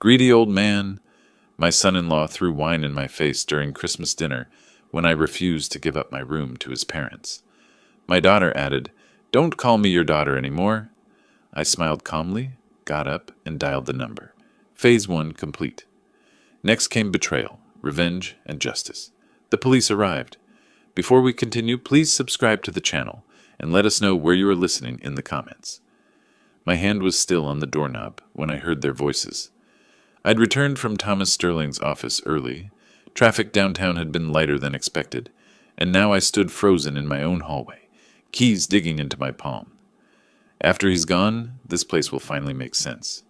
Greedy old man. My son-in-law threw wine in my face during Christmas dinner when I refused to give up my room to his parents. My daughter added, "Don't call me your daughter anymore." I smiled calmly, got up, and dialed the number. Phase 1 complete. Next came betrayal, revenge, and justice. The police arrived. Before we continue, please subscribe to the channel and let us know where you are listening in the comments. My hand was still on the doorknob when I heard their voices. I'd returned from Thomas Sterling's office early. Traffic downtown had been lighter than expected, and now I stood frozen in my own hallway, keys digging into my palm. After he's gone, this place will finally make sense.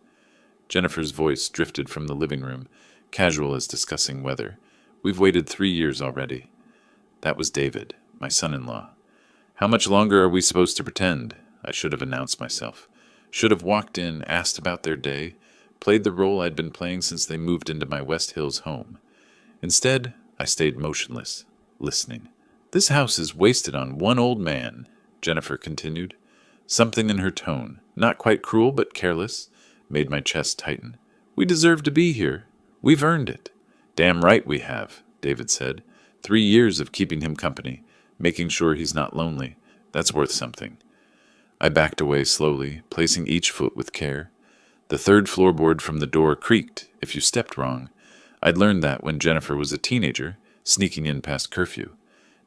Jennifer's voice drifted from the living room, casual as discussing weather. We've waited 3 years already. That was David, my son-in-law. How much longer are we supposed to pretend? I should have announced myself. Should have walked in, asked about their day, played the role I'd been playing since they moved into my West Hills home. Instead, I stayed motionless, listening. "This house is wasted on one old man," Jennifer continued. Something in her tone, not quite cruel but careless, made my chest tighten. "We deserve to be here. We've earned it." "Damn right we have," David said. 3 years of keeping him company, making sure he's not lonely. That's worth something. I backed away slowly, placing each foot with care. The third floorboard from the door creaked if you stepped wrong. I'd learned that when Jennifer was a teenager, sneaking in past curfew.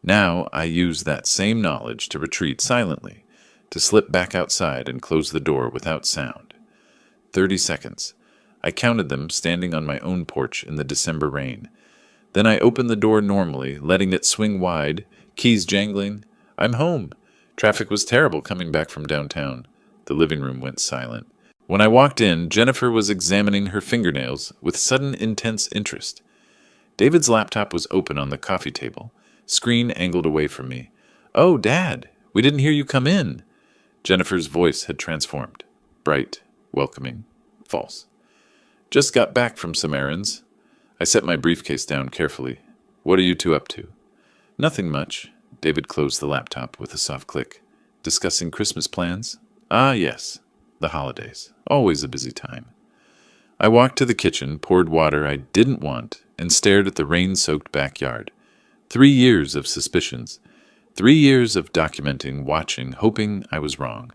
Now I used that same knowledge to retreat silently, to slip back outside and close the door without sound. 30 seconds. I counted them standing on my own porch in the December rain. Then I opened the door normally, letting it swing wide, keys jangling. I'm home. Traffic was terrible coming back from downtown. The living room went silent. When I walked in, Jennifer was examining her fingernails with sudden intense interest. David's laptop was open on the coffee table, screen angled away from me. "Oh, Dad, we didn't hear you come in." Jennifer's voice had transformed. Bright, welcoming, false. "Just got back from some errands." I set my briefcase down carefully. "What are you two up to?" "Nothing much." David closed the laptop with a soft click. "Discussing Christmas plans?" "Ah, yes. The holidays. Always a busy time." I walked to the kitchen, poured water I didn't want, and stared at the rain-soaked backyard. 3 years of suspicions. 3 years of documenting, watching, hoping I was wrong.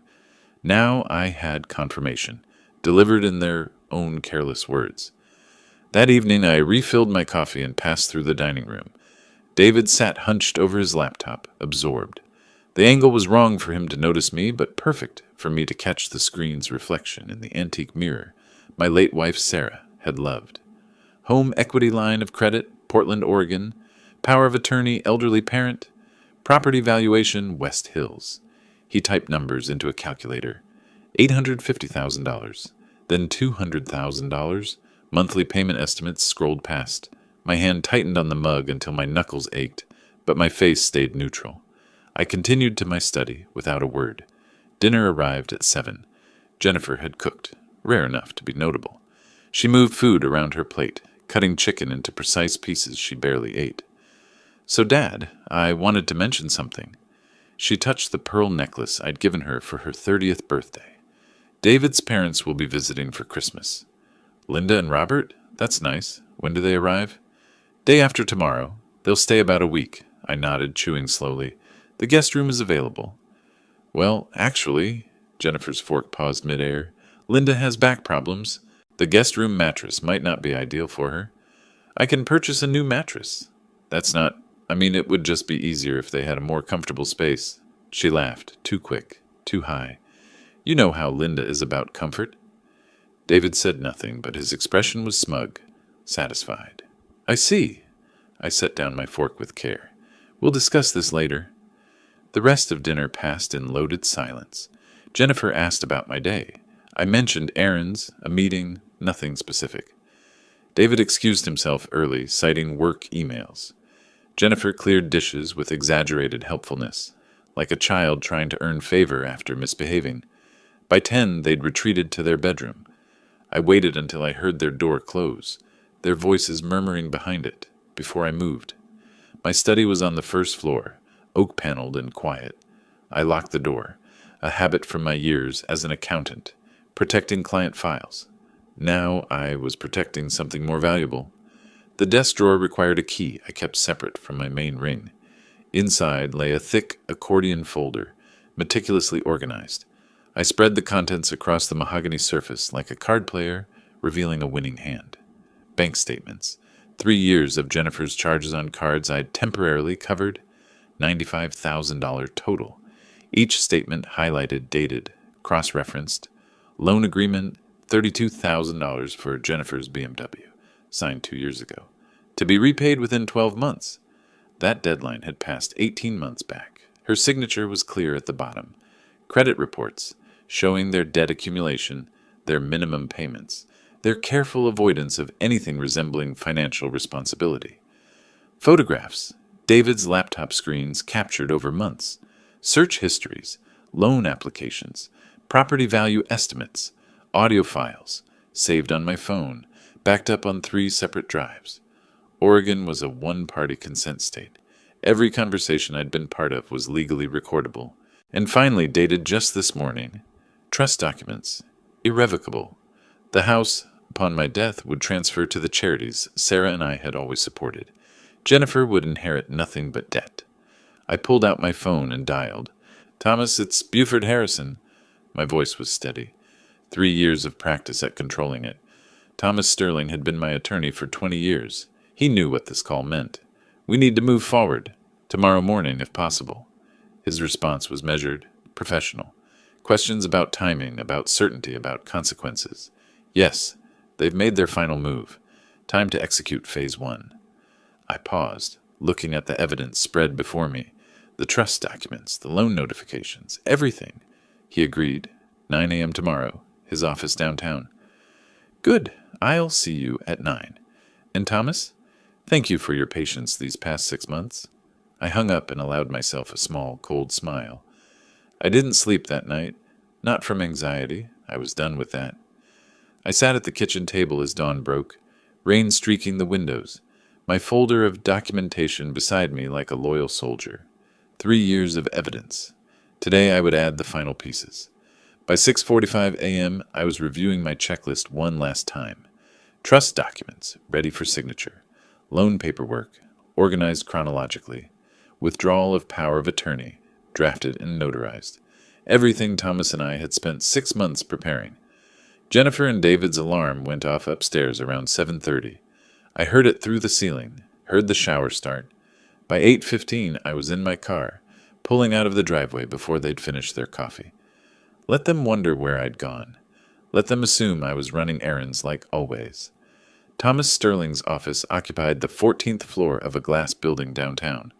Now I had confirmation, delivered in their own careless words. That evening I refilled my coffee and passed through the dining room. David sat hunched over his laptop, absorbed. The angle was wrong for him to notice me, but perfect for me to catch the screen's reflection in the antique mirror my late wife Sarah had loved. Home equity line of credit, Portland, Oregon. Power of attorney, elderly parent. Property valuation, West Hills. He typed numbers into a calculator. $850,000. Then $200,000. Monthly payment estimates scrolled past. My hand tightened on the mug until my knuckles ached, but my face stayed neutral. I continued to my study without a word. Dinner arrived at 7. Jennifer had cooked, rare enough to be notable. She moved food around her plate, cutting chicken into precise pieces she barely ate. "So, Dad, I wanted to mention something." She touched the pearl necklace I'd given her for her 30th birthday. "David's parents will be visiting for Christmas." "Linda and Robert? That's nice. When do they arrive?" "Day after tomorrow. They'll stay about a week." I nodded, chewing slowly. "The guest room is available." "Well, actually," Jennifer's fork paused midair, "Linda has back problems. The guest room mattress might not be ideal for her." "I can purchase a new mattress." It would just be easier if they had a more comfortable space." She laughed, too quick, too high. "You know how Linda is about comfort." David said nothing, but his expression was smug, satisfied. "I see." I set down my fork with care. "We'll discuss this later." The rest of dinner passed in loaded silence. Jennifer asked about my day. I mentioned errands, a meeting, nothing specific. David excused himself early, citing work emails. Jennifer cleared dishes with exaggerated helpfulness, like a child trying to earn favor after misbehaving. By 10, they'd retreated to their bedroom. I waited until I heard their door close, their voices murmuring behind it, before I moved. My study was on the first floor, oak-paneled and quiet. I locked the door, a habit from my years as an accountant, protecting client files. Now I was protecting something more valuable. The desk drawer required a key I kept separate from my main ring. Inside lay a thick accordion folder, meticulously organized. I spread the contents across the mahogany surface like a card player revealing a winning hand. Bank statements. 3 years of Jennifer's charges on cards I'd temporarily covered. $95,000 total. Each statement highlighted, dated, cross-referenced. Loan agreement, $32,000 for Jennifer's BMW, signed 2 years ago. To be repaid within 12 months. That deadline had passed 18 months back. Her signature was clear at the bottom. Credit reports, showing their debt accumulation, their minimum payments, their careful avoidance of anything resembling financial responsibility. Photographs, David's laptop screens captured over months. Search histories, loan applications, property value estimates, audio files, saved on my phone, backed up on 3 separate drives. Oregon was a one-party consent state. Every conversation I'd been part of was legally recordable. And finally, dated just this morning, trust documents, irrevocable. The house, upon my death, would transfer to the charities Sarah and I had always supported. Jennifer would inherit nothing but debt. I pulled out my phone and dialed. "Thomas, it's Buford Harrison." My voice was steady. 3 years of practice at controlling it. Thomas Sterling had been my attorney for 20 years. He knew what this call meant. "We need to move forward. Tomorrow morning, if possible." His response was measured, professional. Questions about timing, about certainty, about consequences. "Yes, they've made their final move. Time to execute phase 1. I paused, looking at the evidence spread before me. The trust documents, the loan notifications, everything. He agreed. 9 a.m. tomorrow, his office downtown. "Good. I'll see you at 9. And Thomas, thank you for your patience these past 6 months." I hung up and allowed myself a small, cold smile. I didn't sleep that night. Not from anxiety. I was done with that. I sat at the kitchen table as dawn broke, rain streaking the windows, my folder of documentation beside me like a loyal soldier. 3 years of evidence. Today I would add the final pieces. By 6:45 a.m., I was reviewing my checklist one last time. Trust documents, ready for signature. Loan paperwork, organized chronologically. Withdrawal of power of attorney, drafted and notarized. Everything Thomas and I had spent 6 months preparing. Jennifer and David's alarm went off upstairs around 7:30. I heard it through the ceiling, heard the shower start. By 8:15, I was in my car, pulling out of the driveway before they'd finished their coffee. Let them wonder where I'd gone. Let them assume I was running errands like always. Thomas Sterling's office occupied the 14th floor of a glass building downtown.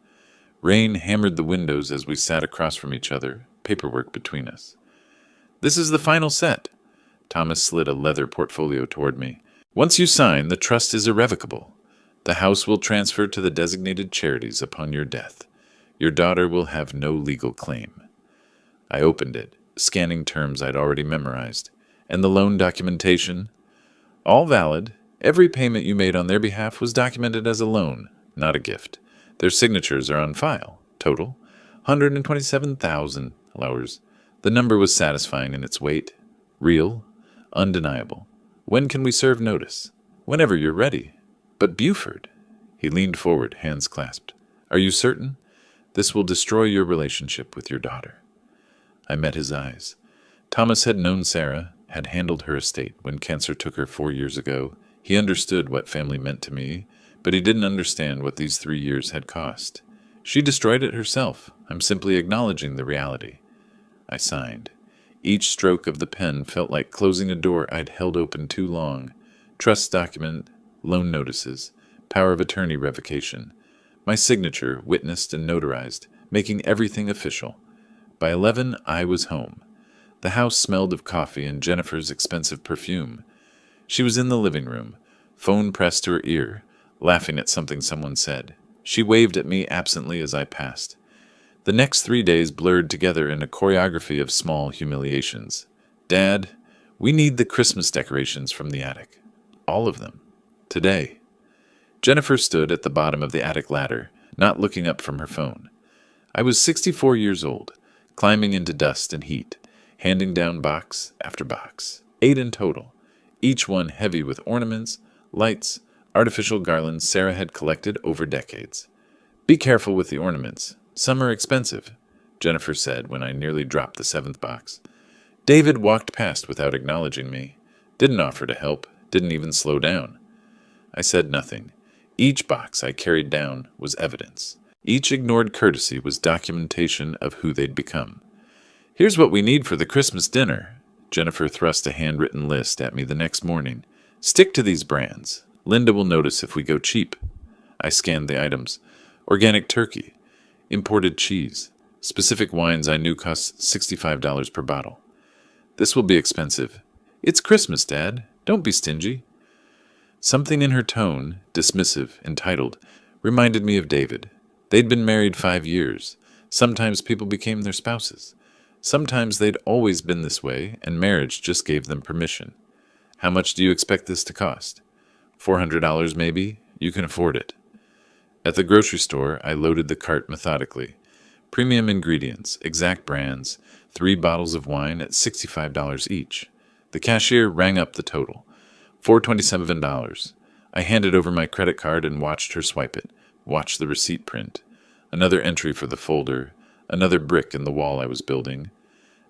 Rain hammered the windows as we sat across from each other, paperwork between us. "This is the final set." Thomas slid a leather portfolio toward me. "Once you sign, the trust is irrevocable. The house will transfer to the designated charities upon your death. Your daughter will have no legal claim." I opened it, scanning terms I'd already memorized. "And the loan documentation?" "All valid. Every payment you made on their behalf was documented as a loan, not a gift. Their signatures are on file. Total, $127,000. The number was satisfying in its weight. Real, undeniable. When can we serve notice?" "Whenever you're ready." "But Buford." He leaned forward, hands clasped. "Are you certain? This will destroy your relationship with your daughter." I met his eyes. Thomas had known Sarah, had handled her estate when cancer took her 4 years ago. He understood what family meant to me, but he didn't understand what these 3 years had cost. She destroyed it herself. I'm simply acknowledging the reality. I signed. Each stroke of the pen felt like closing a door I'd held open too long. Trust document, loan notices, power of attorney revocation. My signature, witnessed and notarized, making everything official. By 11, I was home. The house smelled of coffee and Jennifer's expensive perfume. She was in the living room, phone pressed to her ear, laughing at something someone said. She waved at me absently as I passed. The next 3 days blurred together in a choreography of small humiliations. "Dad, we need the Christmas decorations from the attic. All of them. Today." Jennifer stood at the bottom of the attic ladder, not looking up from her phone. I was 64 years old, climbing into dust and heat, handing down box after box, 8 in total. each one heavy with ornaments, lights, artificial garlands Sarah had collected over decades. "Be careful with the ornaments. Some are expensive," Jennifer said when I nearly dropped the 7th box. David walked past without acknowledging me. Didn't offer to help, didn't even slow down. I said nothing. Each box I carried down was evidence. Each ignored courtesy was documentation of who they'd become. "Here's what we need for the Christmas dinner." Jennifer thrust a handwritten list at me the next morning. "Stick to these brands. Linda will notice if we go cheap." I scanned the items. Organic turkey, imported cheese, specific wines I knew cost $65 per bottle. "This will be expensive." "It's Christmas, Dad. Don't be stingy." Something in her tone, dismissive, entitled, reminded me of David. They'd been married 5 years. Sometimes people became their spouses. Sometimes they'd always been this way, and marriage just gave them permission. "How much do you expect this to cost?" $400 maybe? You can afford it." At the grocery store, I loaded the cart methodically. Premium ingredients, exact brands, 3 bottles of wine at $65 each. The cashier rang up the total. $427. I handed over my credit card and watched her swipe it, watched the receipt print. Another entry for the folder, another brick in the wall I was building.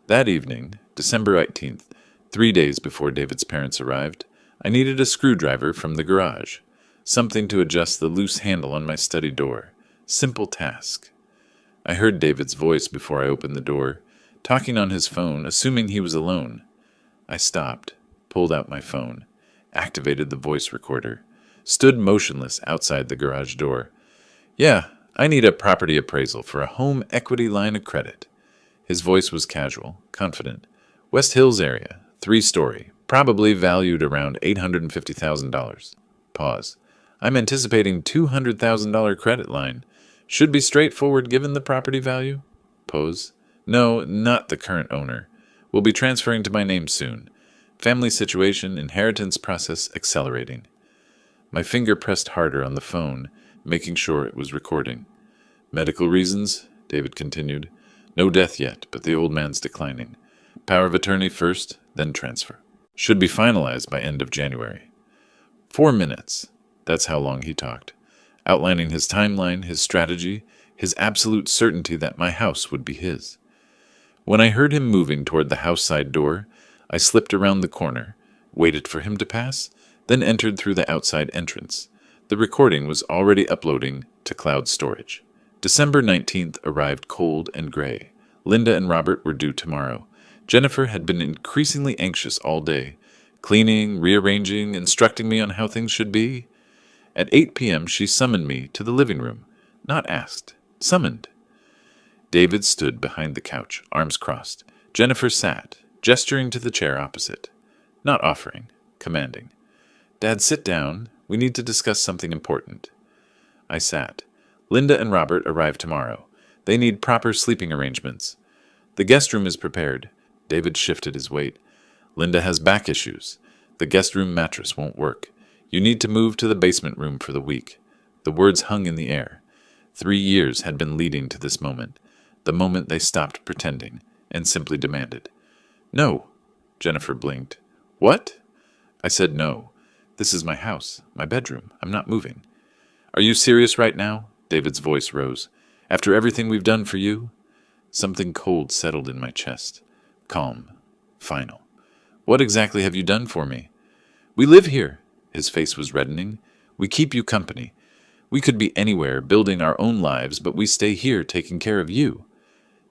That evening, December 18th, 3 days before David's parents arrived, I needed a screwdriver from the garage. Something to adjust the loose handle on my study door. Simple task. I heard David's voice before I opened the door, talking on his phone, assuming he was alone. I stopped, pulled out my phone, activated the voice recorder, stood motionless outside the garage door. "Yeah, I need a property appraisal for a home equity line of credit." His voice was casual, confident. "West Hills area, 3-story, probably valued around $850,000. Pause. "I'm anticipating $200,000 credit line. Should be straightforward given the property value." Pause. "No, not the current owner. Will be transferring to my name soon. Family situation, inheritance process accelerating." My finger pressed harder on the phone, making sure it was recording. "Medical reasons," David continued. "No death yet, but the old man's declining. Power of attorney first, then transfer. Should be finalized by end of January." 4 minutes. That's how long he talked, outlining his timeline, his strategy, his absolute certainty that my house would be his. When I heard him moving toward the house side door, I slipped around the corner, waited for him to pass, then entered through the outside entrance. The recording was already uploading to cloud storage. December 19th arrived cold and gray. Linda and Robert were due tomorrow. Jennifer had been increasingly anxious all day, cleaning, rearranging, instructing me on how things should be. At 8 p.m. she summoned me to the living room. Not asked, summoned. David stood behind the couch, arms crossed. Jennifer sat, gesturing to the chair opposite. Not offering, commanding. "Dad, sit down. We need to discuss something important." I sat. "Linda and Robert arrive tomorrow. They need proper sleeping arrangements. The guest room is prepared." David shifted his weight. "Linda has back issues. The guest room mattress won't work. You need to move to the basement room for the week." The words hung in the air. 3 years had been leading to this moment, the moment they stopped pretending and simply demanded. "No." Jennifer blinked. "What?" I said no. "This is my house, my bedroom. I'm not moving." "Are you serious right now?" David's voice rose. "After everything we've done for you?" Something cold settled in my chest. Calm. Final. "What exactly have you done for me?" "We live here." His face was reddening. "We keep you company. We could be anywhere, building our own lives, but we stay here taking care of you."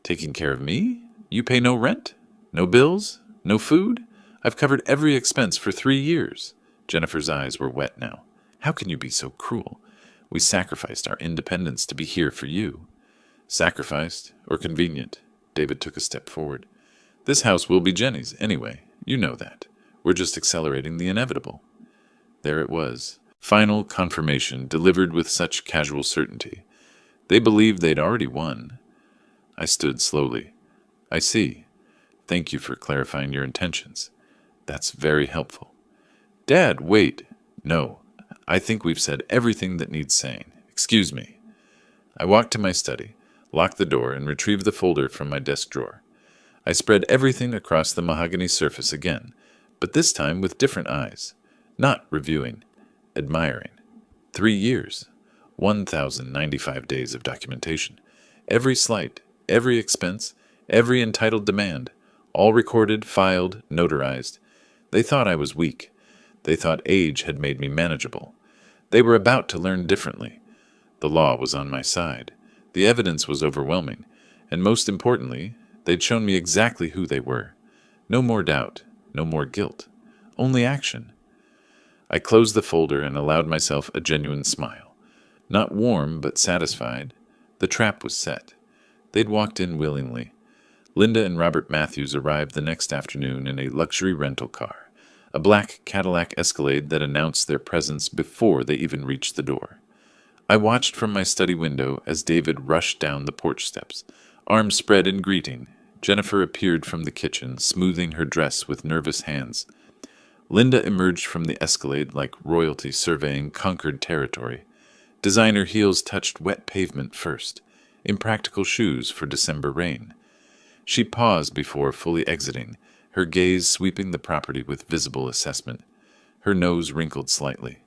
"Taking care of me? You pay no rent? No bills? No food? I've covered every expense for 3 years." Jennifer's eyes were wet now. "How can you be so cruel? We sacrificed our independence to be here for you." "Sacrificed or convenient?" David took a step forward. "This house will be Jenny's anyway. You know that. We're just accelerating the inevitable." There it was. Final confirmation delivered with such casual certainty. They believed they'd already won. I stood slowly. "I see. Thank you for clarifying your intentions. That's very helpful." "Dad, wait." "No. I think we've said everything that needs saying. Excuse me." I walked to my study, locked the door, and retrieved the folder from my desk drawer. I spread everything across the mahogany surface again, but this time with different eyes. Not reviewing, admiring. 3 years. 1,095 days of documentation. Every slight, every expense, every entitled demand. All recorded, filed, notarized. They thought I was weak. They thought age had made me manageable. They were about to learn differently. The law was on my side. The evidence was overwhelming. And most importantly, they'd shown me exactly who they were. No more doubt, no more guilt. Only action. I closed the folder and allowed myself a genuine smile. Not warm, but satisfied. The trap was set. They'd walked in willingly. Linda and Robert Matthews arrived the next afternoon in a luxury rental car, a black Cadillac Escalade that announced their presence before they even reached the door. I watched from my study window as David rushed down the porch steps, arms spread in greeting. Jennifer appeared from the kitchen, smoothing her dress with nervous hands. Linda emerged from the Escalade like royalty surveying conquered territory. Designer heels touched wet pavement first, impractical shoes for December rain. She paused before fully exiting, her gaze sweeping the property with visible assessment. Her nose wrinkled slightly.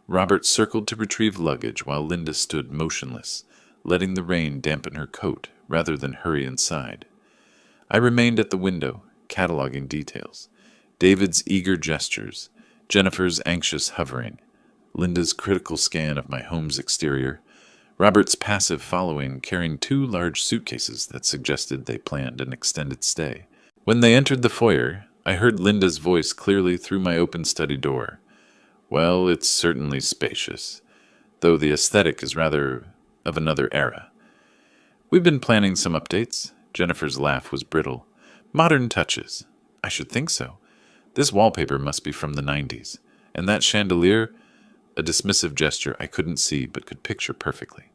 Robert circled to retrieve luggage while Linda stood motionless, letting the rain dampen her coat rather than hurry inside. I remained at the window, cataloging details. David's eager gestures, Jennifer's anxious hovering, Linda's critical scan of my home's exterior, Robert's passive following carrying 2 large suitcases that suggested they planned an extended stay. When they entered the foyer, I heard Linda's voice clearly through my open study door. Well, it's certainly spacious, though the aesthetic is rather of another era. We've been planning some updates. Jennifer's laugh was brittle. Modern touches. I should think so. This wallpaper must be from the 90s. And that chandelier, a dismissive gesture I couldn't see but could picture perfectly.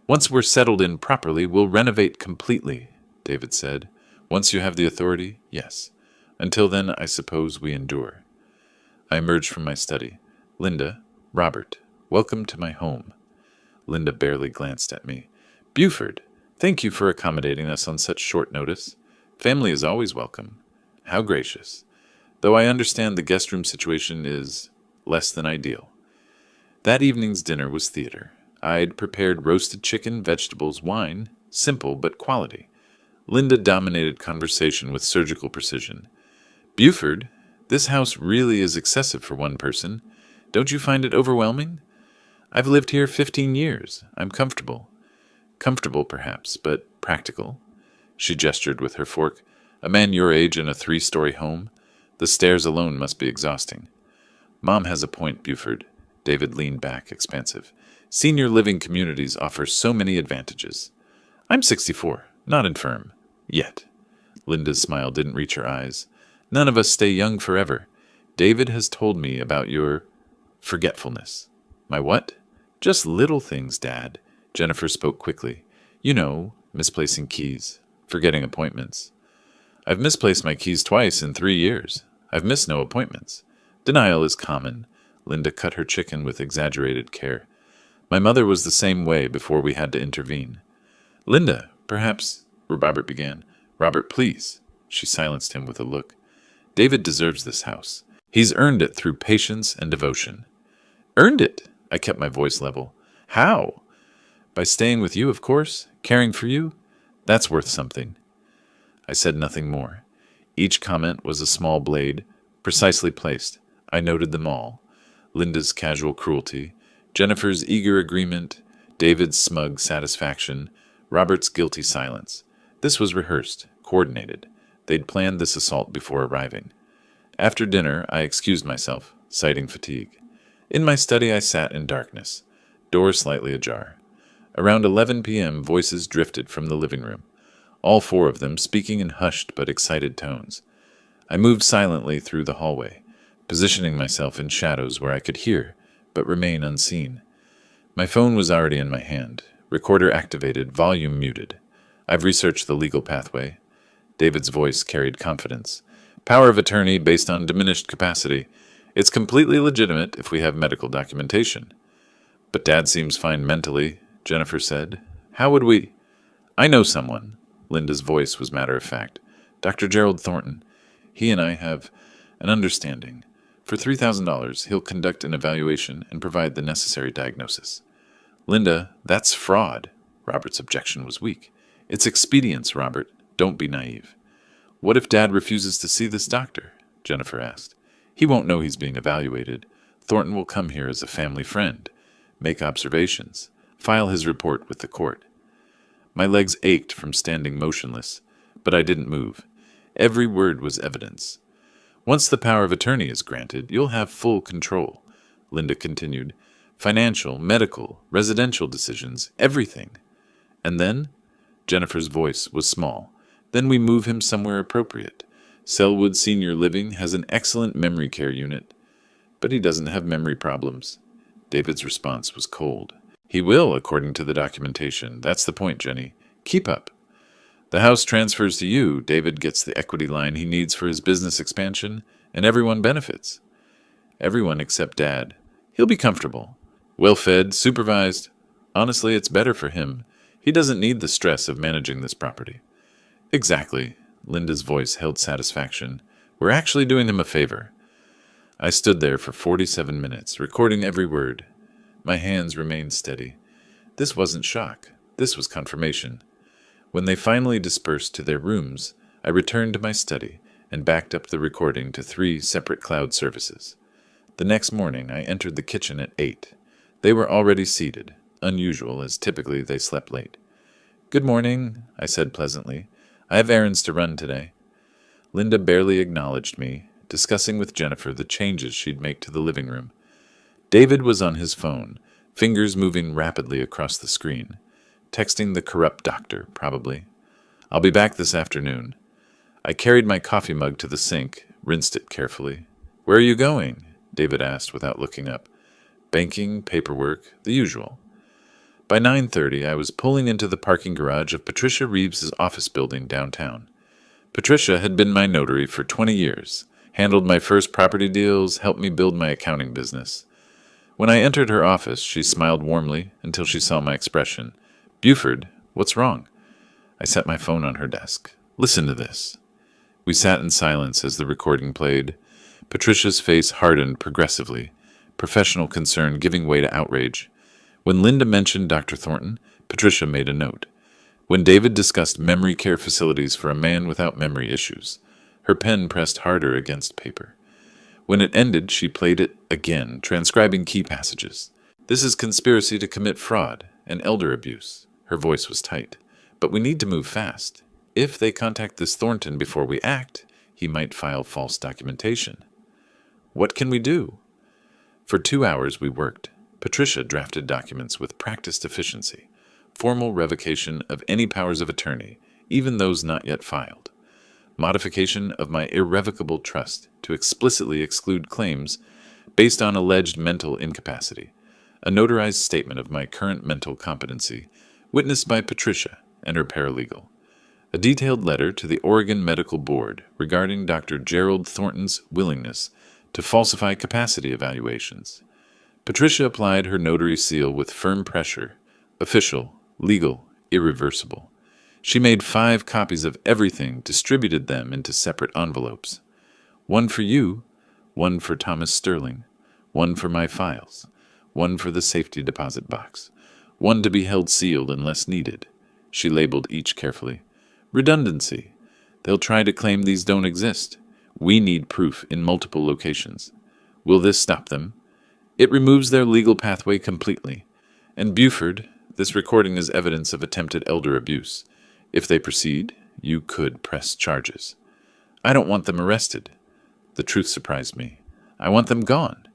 Once we're settled in properly, we'll renovate completely, David said. Once you have the authority, yes. Until then, I suppose we endure. I emerged from my study. Linda, Robert, welcome to my home. Linda barely glanced at me. Buford, thank you for accommodating us on such short notice. Family is always welcome. How gracious. Though I understand the guest room situation is less than ideal. That evening's dinner was theater. I'd prepared roasted chicken, vegetables, wine, simple but quality. Linda dominated conversation with surgical precision. Buford, this house really is excessive for one person. Don't you find it overwhelming? I've lived here 15 years. I'm comfortable. Comfortable, perhaps, but practical. She gestured with her fork. A man your age in a 3-story home? The stairs alone must be exhausting. Mom has a point, Buford. David leaned back, expansive. Senior living communities offer so many advantages. I'm 64, not infirm. Yet. Linda's smile didn't reach her eyes. None of us stay young forever. David has told me about your forgetfulness. My what? Just little things, Dad. Jennifer spoke quickly. You know, misplacing keys, forgetting appointments. I've misplaced my keys twice in 3 years. I've missed no appointments. Denial is common. Linda cut her chicken with exaggerated care. My mother was the same way before we had to intervene. Linda, perhaps, Robert began. Robert, please. She silenced him with a look. David deserves this house. He's earned it through patience and devotion. Earned it? I kept my voice level. How? By staying with you, of course. Caring for you. That's worth something. I said nothing more. Each comment was a small blade, precisely placed. I noted them all. Linda's casual cruelty, Jennifer's eager agreement, David's smug satisfaction, Robert's guilty silence. This was rehearsed, coordinated. They'd planned this assault before arriving. After dinner, I excused myself, citing fatigue. In my study, I sat in darkness, door slightly ajar. Around 11 p.m., voices drifted from the living room, all 4 of them speaking in hushed but excited tones. I moved silently through the hallway, positioning myself in shadows where I could hear, but remain unseen. My phone was already in my hand, recorder activated, volume muted. I've researched the legal pathway. David's voice carried confidence. Power of attorney based on diminished capacity. It's completely legitimate if we have medical documentation. But Dad seems fine mentally, Jennifer said. How would we? I know someone. Linda's voice was matter-of-fact. Dr. Gerald Thornton. He and I have and understanding. For $3,000, he'll conduct an evaluation and provide the necessary diagnosis. Linda, that's fraud. Robert's objection was weak. It's expedience, Robert. Don't be naive. What if Dad refuses to see this doctor? Jennifer asked. He won't know he's being evaluated. Thornton will come here as a family friend, make observations, file his report with the court. My legs ached from standing motionless, but I didn't move. Every word was evidence. Once the power of attorney is granted, you'll have full control, Linda continued. Financial, medical, residential decisions, everything. And then? Jennifer's voice was small. Then we move him somewhere appropriate. Selwood Senior Living has an excellent memory care unit, but he doesn't have memory problems. David's response was cold. He will, according to the documentation. That's the point, Jenny. Keep up. The house transfers to you, David gets the equity line he needs for his business expansion, and everyone benefits. Everyone except Dad. He'll be comfortable. Well-fed, supervised. Honestly, it's better for him. He doesn't need the stress of managing this property. Exactly. Linda's voice held satisfaction. We're actually doing him a favor. I stood there for 47 minutes, recording every word. My hands remained steady. This wasn't shock. This was confirmation. When they finally dispersed to their rooms, I returned to my study and backed up the recording to 3 separate cloud services. The next morning, I entered the kitchen at 8. They were already seated, unusual as typically they slept late. Good morning, I said pleasantly. I have errands to run today. Linda barely acknowledged me, discussing with Jennifer the changes she'd make to the living room. David was on his phone, fingers moving rapidly across the screen. Texting the corrupt doctor, probably. I'll be back this afternoon. I carried my coffee mug to the sink, rinsed it carefully. Where are you going? David asked without looking up. Banking, paperwork, the usual. By 9:30, I was pulling into the parking garage of Patricia Reeves's office building downtown. Patricia had been my notary for 20 years, handled my first property deals, helped me build my accounting business. When I entered her office, she smiled warmly until she saw my expression. Buford, what's wrong? I set my phone on her desk. Listen to this. We sat in silence as the recording played. Patricia's face hardened progressively, professional concern giving way to outrage. When Linda mentioned Dr. Thornton, Patricia made a note. When David discussed memory care facilities for a man without memory issues, her pen pressed harder against paper. When it ended, she played it again, transcribing key passages. This is conspiracy to commit fraud and elder abuse. Her voice was tight. But we need to move fast. If they contact this Thornton before we act, he might file false documentation. What can we do? For 2 hours we worked. Patricia drafted documents with practiced efficiency. Formal revocation of any powers of attorney, even those not yet filed. Modification of my irrevocable trust to explicitly exclude claims based on alleged mental incapacity. A notarized statement of my current mental competency, witnessed by Patricia and her paralegal. A detailed letter to the Oregon Medical Board regarding Dr. Gerald Thornton's willingness to falsify capacity evaluations. Patricia applied her notary seal with firm pressure, official, legal, irreversible. She made 5 copies of everything, distributed them into separate envelopes. One for you, one for Thomas Sterling, one for my files, one for the safety deposit box, one to be held sealed unless needed. She labeled each carefully. Redundancy. They'll try to claim these don't exist. We need proof in multiple locations. Will this stop them? It removes their legal pathway completely. And Buford, this recording is evidence of attempted elder abuse. If they proceed, you could press charges. I don't want them arrested. The truth surprised me. I want them gone.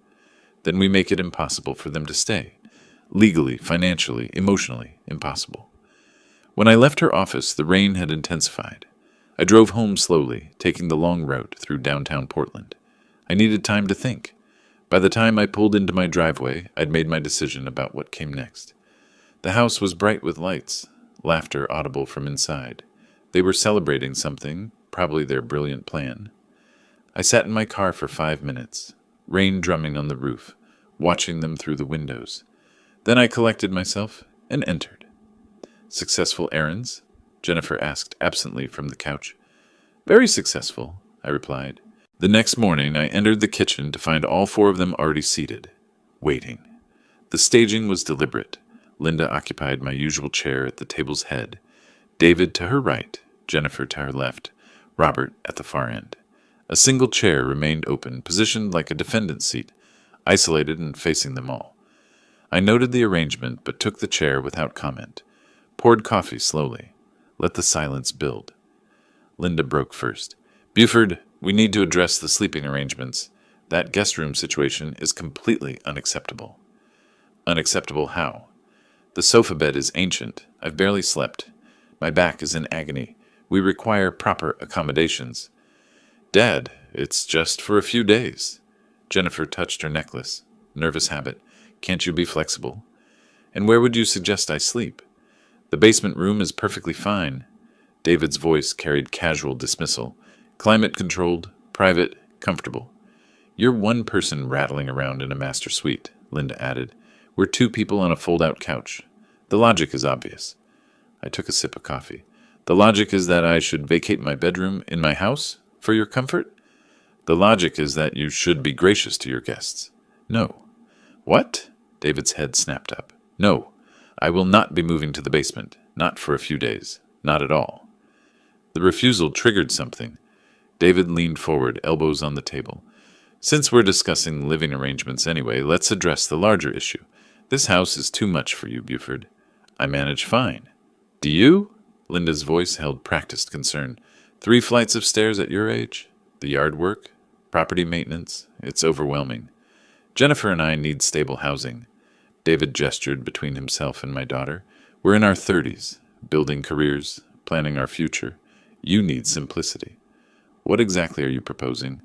Then we make it impossible for them to stay. Legally, financially, emotionally, impossible. When I left her office, the rain had intensified. I drove home slowly, taking the long route through downtown Portland. I needed time to think. By the time I pulled into my driveway, I'd made my decision about what came next. The house was bright with lights, laughter audible from inside. They were celebrating something, probably their brilliant plan. I sat in my car for 5 minutes, rain drumming on the roof, watching them through the windows. Then I collected myself and entered. Successful errands? Jennifer asked absently from the couch. Very successful, I replied. The next morning, I entered the kitchen to find all four of them already seated, waiting. The staging was deliberate. Linda occupied my usual chair at the table's head, David to her right, Jennifer to her left, Robert at the far end. A single chair remained open, positioned like a defendant's seat, isolated and facing them all. I noted the arrangement, but took the chair without comment. Poured coffee slowly. Let the silence build. Linda broke first. "Buford, we need to address the sleeping arrangements. That guest room situation is completely unacceptable." "Unacceptable how?" "The sofa bed is ancient. I've barely slept. My back is in agony. We require proper accommodations." "Dad, it's just for a few days." Jennifer touched her necklace. "Nervous habit. Can't you be flexible?" "And where would you suggest I sleep?" "The basement room is perfectly fine." David's voice carried casual dismissal. "Climate-controlled, private, comfortable." "You're one person rattling around in a master suite," Linda added. "We're two people on a fold-out couch. The logic is obvious." I took a sip of coffee. "The logic is that I should vacate my bedroom in my house for your comfort?" "The logic is that you should be gracious to your guests." "No." "What?" David's head snapped up. "No. I will not be moving to the basement. Not for a few days. Not at all." The refusal triggered something. David leaned forward, elbows on the table. "Since we're discussing living arrangements anyway, let's address the larger issue. This house is too much for you, Buford." "I manage fine." "Do you?" Linda's voice held practiced concern. 3 flights of stairs at your age? The yard work? Property maintenance? It's overwhelming. Jennifer and I need stable housing." David gestured between himself and my daughter. "We're in our 30s, building careers, planning our future. You need simplicity." "What exactly are you proposing?"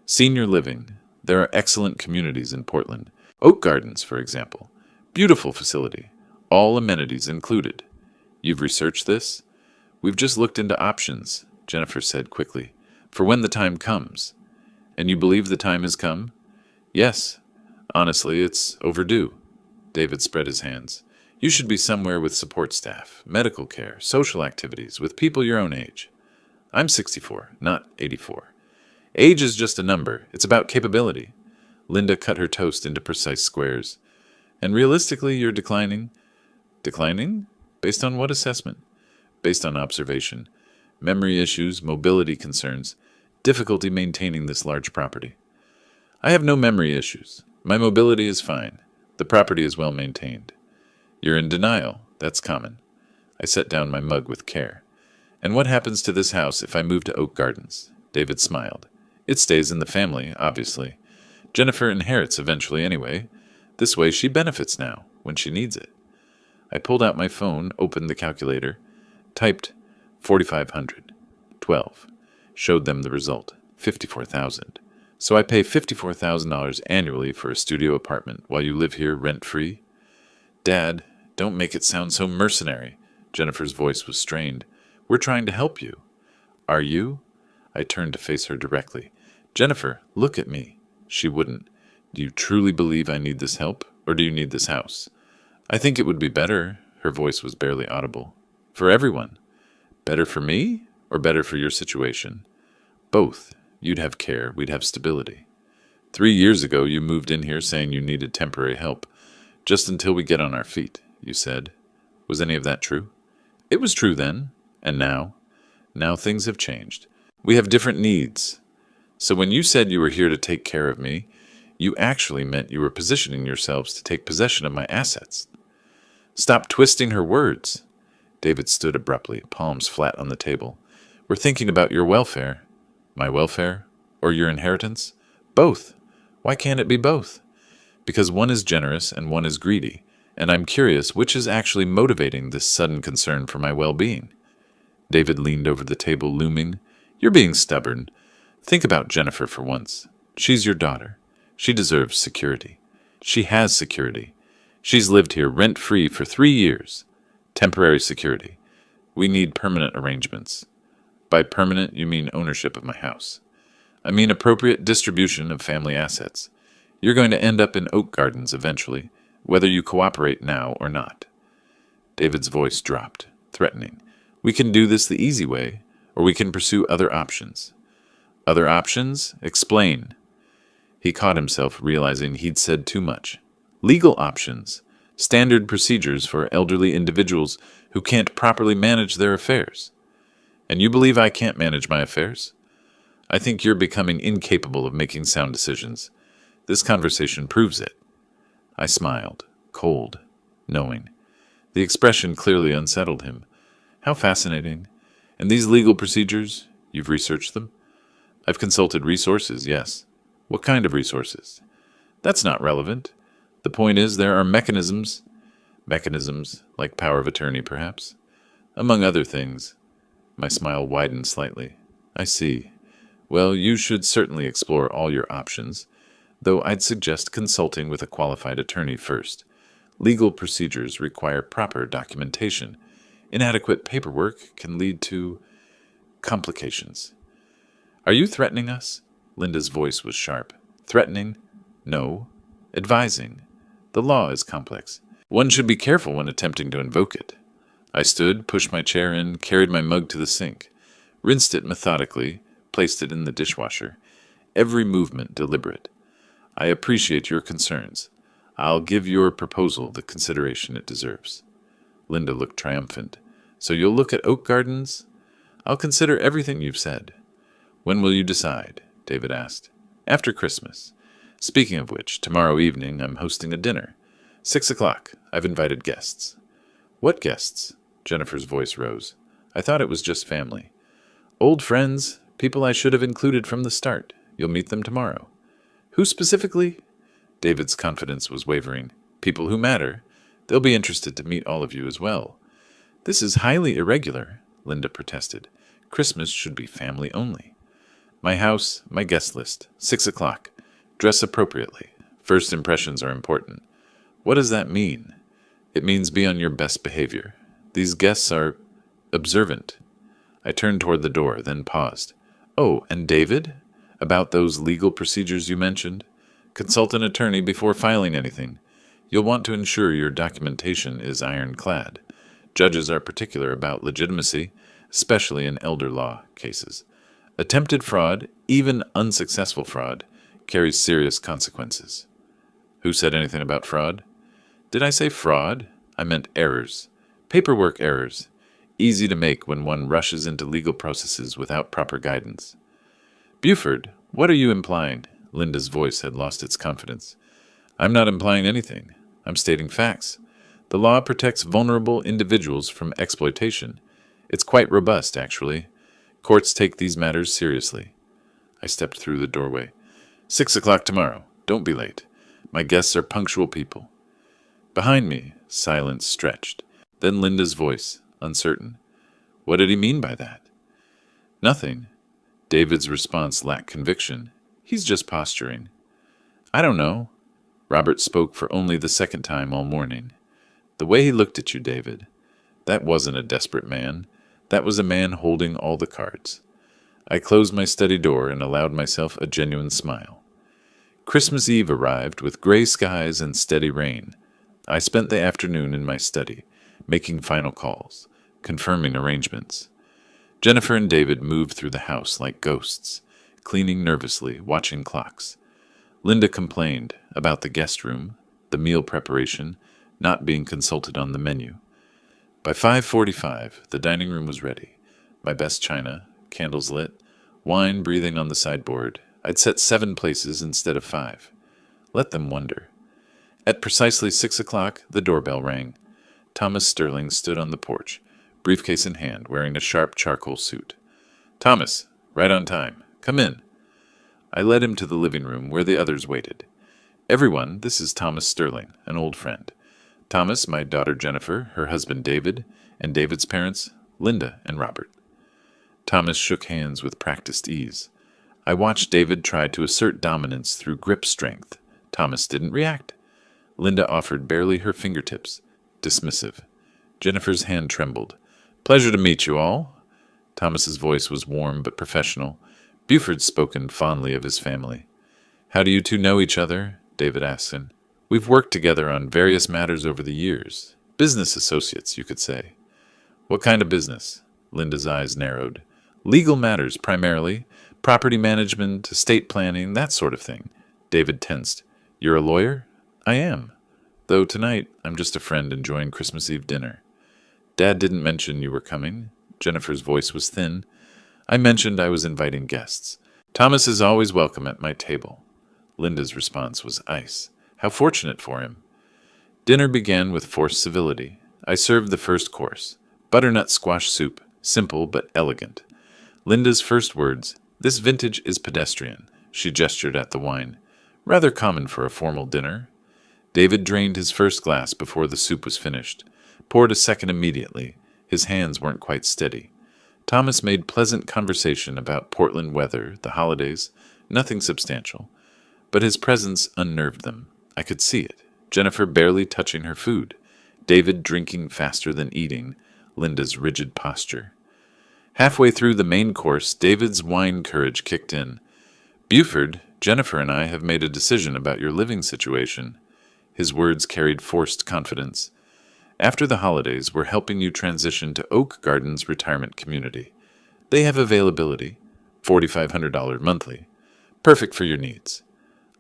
"Senior living. There are excellent communities in Portland. Oak Gardens, for example. Beautiful facility. All amenities included." "You've researched this?" "We've just looked into options," Jennifer said quickly, "for when the time comes." "And you believe the time has come?" "Yes. Honestly, it's overdue." David spread his hands. "You should be somewhere with support staff, medical care, social activities, with people your own age." "I'm 64, not 84. Age is just a number. It's about capability." Linda cut her toast into precise squares. "And realistically, you're declining?" "Declining? Based on what assessment?" "Based on observation. Memory issues, mobility concerns, difficulty maintaining this large property." "I have no memory issues. My mobility is fine. The property is well maintained." "You're in denial. That's common." I set down my mug with care. "And what happens to this house if I move to Oak Gardens?" David smiled. "It stays in the family, obviously. Jennifer inherits eventually anyway. This way she benefits now, when she needs it." I pulled out my phone, opened the calculator, typed 4,500, 12, showed them the result, 54,000. "So I pay $54,000 annually for a studio apartment while you live here rent-free?" "Dad, don't make it sound so mercenary." Jennifer's voice was strained. "We're trying to help you." "Are you?" I turned to face her directly. "Jennifer, look at me." She wouldn't. "Do you truly believe I need this help, or do you need this house?" "I think it would be better." Her voice was barely audible. "For everyone." "Better for me, or better for your situation?" "Both. You'd have care, we'd have stability." 3 years ago you moved in here saying you needed temporary help. "Just until we get on our feet," you said. Was any of that true? It was true then. And now? Now things have changed. We have different needs. So when you said you were here to take care of me, you actually meant you were positioning yourselves to take possession of my assets. Stop twisting her words. David stood abruptly, palms flat on the table. "We're thinking about your welfare." "My welfare? Or your inheritance?" "Both. Why can't it be both?" "Because one is generous and one is greedy, and I'm curious which is actually motivating this sudden concern for my well-being." David leaned over the table, looming. "You're being stubborn. Think about Jennifer for once. She's your daughter. She deserves security. She has security. She's lived here rent-free for 3 years. Temporary security. We need permanent arrangements. By permanent, you mean ownership of my house. I mean appropriate distribution of family assets. You're going to end up in Oak Gardens eventually, whether you cooperate now or not." David's voice dropped, threatening. "We can do this the easy way, or we can pursue other options." Other options? Explain. He caught himself realizing he'd said too much. Legal options. Standard procedures for elderly individuals who can't properly manage their affairs. And you believe I can't manage my affairs? I think you're becoming incapable of making sound decisions. This conversation proves it. I smiled, cold, knowing. The expression clearly unsettled him. How fascinating. And these legal procedures, you've researched them? I've consulted resources, yes. What kind of resources? That's not relevant. The point is there are mechanisms like power of attorney, perhaps, among other things. My smile widened slightly. I see. Well, you should certainly explore all your options, though I'd suggest consulting with a qualified attorney first. Legal procedures require proper documentation. Inadequate paperwork can lead to complications. Are you threatening us? Linda's voice was sharp. Threatening? No. Advising. The law is complex. One should be careful when attempting to invoke it. I stood, pushed my chair in, carried my mug to the sink, rinsed it methodically, placed it in the dishwasher, every movement deliberate. I appreciate your concerns. I'll give your proposal the consideration it deserves. Linda looked triumphant. So you'll look at oak gardens? I'll consider everything you've said. When will you decide? David asked. After Christmas. Speaking of which, tomorrow evening I'm hosting a dinner. 6 o'clock. I've invited guests. What guests? Jennifer's voice rose. I thought it was just family. Old friends, people I should have included from the start. You'll meet them tomorrow. Who specifically? David's confidence was wavering. People who matter. They'll be interested to meet all of you as well. This is highly irregular, Linda protested. Christmas should be family only. My house, my guest list. 6 o'clock. Dress appropriately. First impressions are important. What does that mean? It means be on your best behavior. These guests are observant. I turned toward the door, then paused. Oh, and David? About those legal procedures you mentioned? Consult an attorney before filing anything. You'll want to ensure your documentation is ironclad. Judges are particular about legitimacy, especially in elder law cases. Attempted fraud, even unsuccessful fraud, carries serious consequences. Who said anything about fraud? Did I say fraud? I meant errors. Paperwork errors. Easy to make when one rushes into legal processes without proper guidance. Buford, what are you implying? Linda's voice had lost its confidence. I'm not implying anything. I'm stating facts. The law protects vulnerable individuals from exploitation. It's quite robust, actually. Courts take these matters seriously. I stepped through the doorway. 6 o'clock tomorrow. Don't be late. My guests are punctual people. Behind me, silence stretched. Then Linda's voice, uncertain. What did he mean by that? Nothing. David's response lacked conviction. He's just posturing. I don't know. Robert spoke for only the second time all morning. The way he looked at you, David. That wasn't a desperate man. That was a man holding all the cards. I closed my study door and allowed myself a genuine smile. Christmas Eve arrived with gray skies and steady rain. I spent the afternoon in my study, making final calls, confirming arrangements. Jennifer and David moved through the house like ghosts, cleaning nervously, watching clocks. Linda complained about the guest room, the meal preparation, not being consulted on the menu. By 5:45, the dining room was ready. My best china, candles lit, wine breathing on the sideboard. I'd set 7 places instead of 5. Let them wonder. At precisely 6 o'clock, the doorbell rang. Thomas Sterling stood on the porch, briefcase in hand, wearing a sharp charcoal suit. Thomas, right on time. Come in. I led him to the living room where the others waited. Everyone, this is Thomas Sterling, an old friend. Thomas, my daughter Jennifer, her husband David, and David's parents, Linda and Robert. Thomas shook hands with practiced ease. I watched David try to assert dominance through grip strength. Thomas didn't react. Linda offered barely her fingertips, dismissive. Jennifer's hand trembled. Pleasure to meet you all. Thomas's voice was warm but professional. Buford's spoken fondly of his family. How do you two know each other? David asked him. We've worked together on various matters over the years. Business associates, you could say. What kind of business? Linda's eyes narrowed. Legal matters, primarily, Property management, estate planning, that sort of thing. David tensed. You're a lawyer? I am. Though tonight, I'm just a friend enjoying Christmas Eve dinner. Dad didn't mention you were coming. Jennifer's voice was thin. I mentioned I was inviting guests. Thomas is always welcome at my table. Linda's response was ice. How fortunate for him. Dinner began with forced civility. I served the first course. Butternut squash soup, simple but elegant. Linda's first words, "This vintage is pedestrian." She gestured at the wine. Rather common for a formal dinner. David drained his first glass before the soup was finished. Poured a second immediately. His hands weren't quite steady. Thomas made pleasant conversation about Portland weather, the holidays, nothing substantial. But his presence unnerved them. I could see it. Jennifer barely touching her food. David drinking faster than eating. Linda's rigid posture. Halfway through the main course, David's wine courage kicked in. Buford, Jennifer and I have made a decision about your living situation. His words carried forced confidence. After the holidays, we're helping you transition to Oak Gardens Retirement Community. They have availability, $4,500 monthly. Perfect for your needs.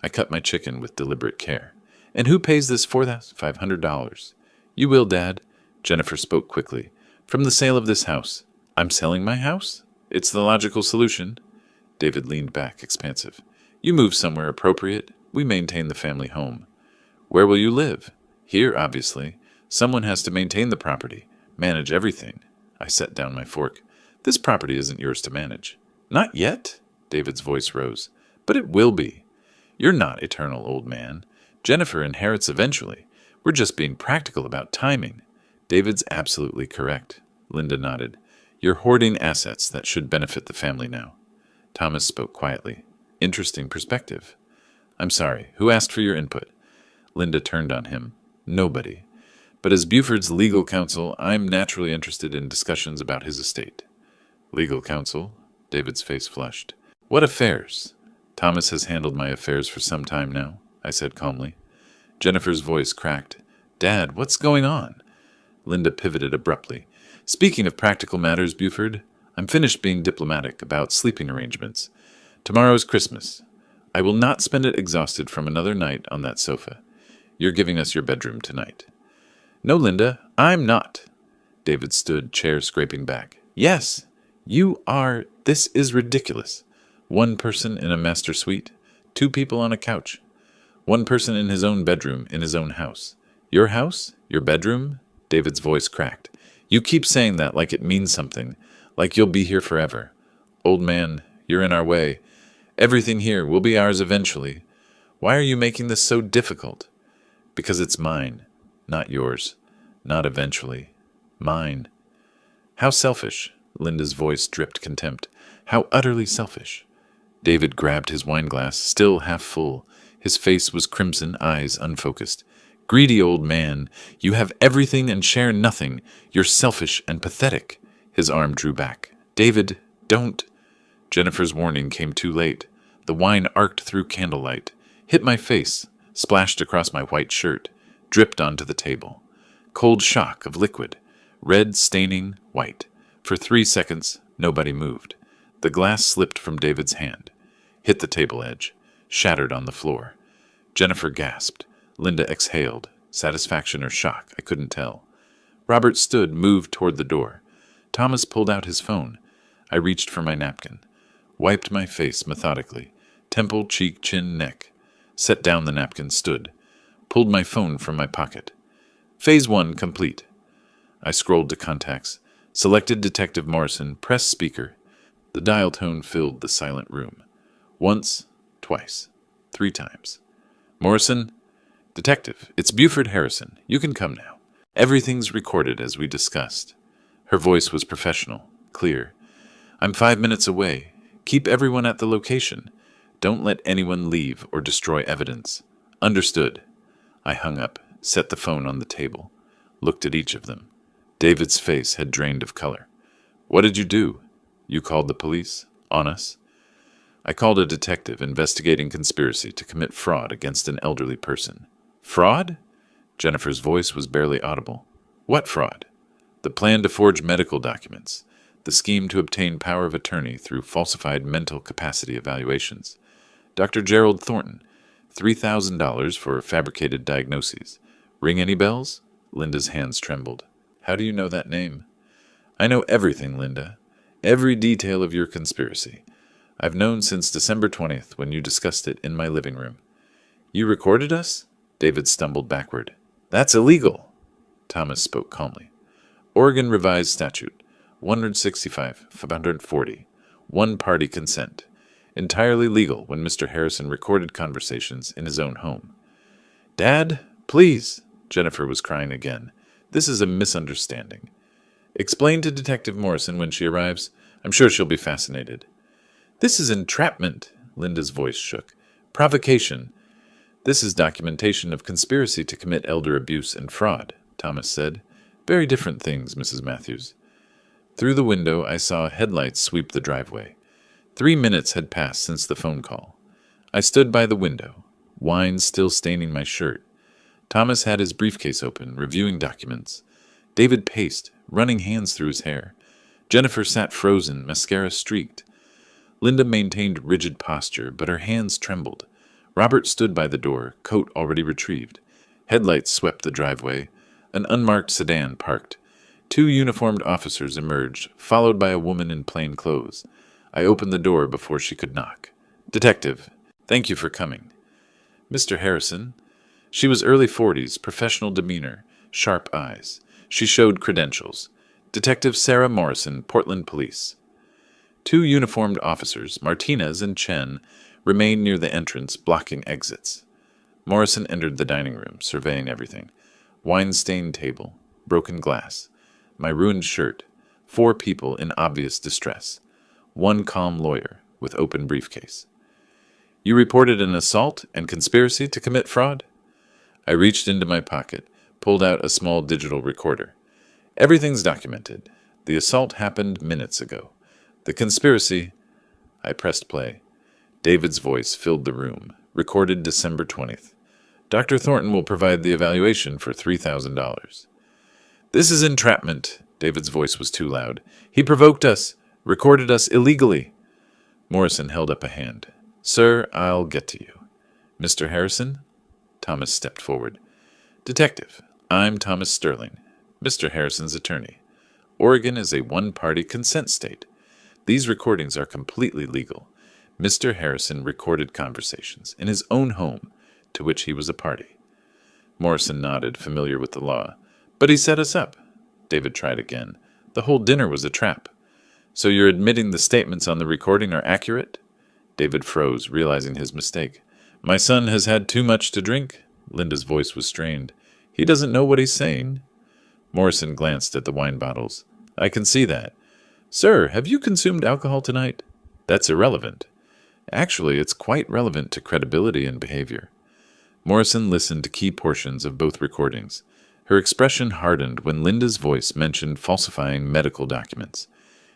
I cut my chicken with deliberate care. And who pays this $4,500? You will, Dad. Jennifer spoke quickly. From the sale of this house. I'm selling my house? It's the logical solution. David leaned back, expansive. You move somewhere appropriate. We maintain the family home. Where will you live? Here, obviously. Someone has to maintain the property, manage everything. I set down my fork. This property isn't yours to manage. Not yet, David's voice rose. But it will be. You're not eternal, old man. Jennifer inherits eventually. We're just being practical about timing. David's absolutely correct. Linda nodded. You're hoarding assets that should benefit the family now. Thomas spoke quietly. Interesting perspective. I'm sorry, who asked for your input? Linda turned on him. Nobody. But as Buford's legal counsel, I'm naturally interested in discussions about his estate. Legal counsel? David's face flushed. What affairs? Thomas has handled my affairs for some time now, I said calmly. Jennifer's voice cracked. Dad, what's going on? Linda pivoted abruptly. Speaking of practical matters, Buford, I'm finished being diplomatic about sleeping arrangements. Tomorrow's Christmas. I will not spend it exhausted from another night on that sofa. You're giving us your bedroom tonight. No, Linda, I'm not. David stood, chair scraping back. Yes, you are. This is ridiculous. One person in a master suite, 2 people on a couch. One person in his own bedroom, in his own house. Your house? Your bedroom? David's voice cracked. You keep saying that like it means something, like you'll be here forever. Old man, you're in our way. Everything here will be ours eventually. Why are you making this so difficult? Because it's mine, not yours. Not eventually. Mine. How selfish. Linda's voice dripped contempt. How utterly selfish. David grabbed his wineglass, still half full. His face was crimson, eyes unfocused. Greedy old man, you have everything and share nothing. You're selfish and pathetic. His arm drew back. David, don't. Jennifer's warning came too late. The wine arced through candlelight, hit my face, splashed across my white shirt, dripped onto the table. Cold shock of liquid, red staining white. For 3 seconds, nobody moved. The glass slipped from David's hand, hit the table edge, shattered on the floor. Jennifer gasped. Linda exhaled. Satisfaction or shock, I couldn't tell. Robert stood, moved toward the door. Thomas pulled out his phone. I reached for my napkin. Wiped my face methodically. Temple, cheek, chin, neck. Set down the napkin, stood. Pulled my phone from my pocket. Phase 1 complete. I scrolled to contacts. Selected Detective Morrison, pressed speaker. The dial tone filled the silent room. Once, twice, 3 times. Morrison? Detective, it's Buford Harrison. You can come now. Everything's recorded as we discussed. Her voice was professional, clear. I'm 5 minutes away. Keep everyone at the location. Don't let anyone leave or destroy evidence. Understood. I hung up, set the phone on the table, looked at each of them. David's face had drained of color. What did you do? You called the police? On us? I called a detective investigating conspiracy to commit fraud against an elderly person. Fraud? Jennifer's voice was barely audible. What fraud? The plan to forge medical documents. the scheme to obtain power of attorney through falsified mental capacity evaluations. Dr. Gerald Thornton, $3,000 for fabricated diagnoses. Ring any bells? Linda's hands trembled. How do you know that name? I know everything, Linda. Every detail of your conspiracy. I've known since December 20th when you discussed it in my living room. You recorded us? David stumbled backward. That's illegal. Thomas spoke calmly. Oregon Revised Statute 165, 540. One-party consent. Entirely legal when Mr. Harrison recorded conversations in his own home. Dad, please, Jennifer was crying again. This is a misunderstanding. Explain to Detective Morrison when she arrives. I'm sure she'll be fascinated. This is entrapment, Linda's voice shook. Provocation. This is documentation of conspiracy to commit elder abuse and fraud, Thomas said. Very different things, Mrs. Matthews. Through the window, I saw headlights sweep the driveway. 3 minutes had passed since the phone call. I stood by the window, wine still staining my shirt. Thomas had his briefcase open, reviewing documents. David paced, running hands through his hair. Jennifer sat frozen, mascara streaked. Linda maintained rigid posture, but her hands trembled. Robert stood by the door, coat already retrieved. Headlights swept the driveway. An unmarked sedan parked. 2 uniformed officers emerged, followed by a woman in plain clothes. I opened the door before she could knock. Detective, thank you for coming. Mr. Harrison. She was early 40s, professional demeanor, sharp eyes. She showed credentials. Detective Sarah Morrison, Portland Police. 2 uniformed officers, Martinez and Chen, remained near the entrance, blocking exits. Morrison entered the dining room, surveying everything. Wine-stained table, broken glass, my ruined shirt, 4 people in obvious distress. 1 calm lawyer with open briefcase. You reported an assault and conspiracy to commit fraud? I reached into my pocket, pulled out a small digital recorder. Everything's documented. The assault happened minutes ago. The conspiracy... I pressed play. David's voice filled the room. Recorded December 20th. Dr. Thornton will provide the evaluation for $3,000. This is entrapment. David's voice was too loud. He provoked us. Recorded us illegally. Morrison held up a hand. Sir, I'll get to you. Mr. Harrison? Thomas stepped forward. Detective, I'm Thomas Sterling, Mr. Harrison's attorney. Oregon is a one-party consent state. These recordings are completely legal. Mr. Harrison recorded conversations in his own home, to which he was a party. Morrison nodded, familiar with the law. But he set us up. David tried again. The whole dinner was a trap. So you're admitting the statements on the recording are accurate? David froze, realizing his mistake. My son has had too much to drink. Linda's voice was strained. He doesn't know what he's saying. Morrison glanced at the wine bottles. I can see that. Sir, have you consumed alcohol tonight? That's irrelevant. Actually, it's quite relevant to credibility and behavior. Morrison listened to key portions of both recordings. Her expression hardened when Linda's voice mentioned falsifying medical documents.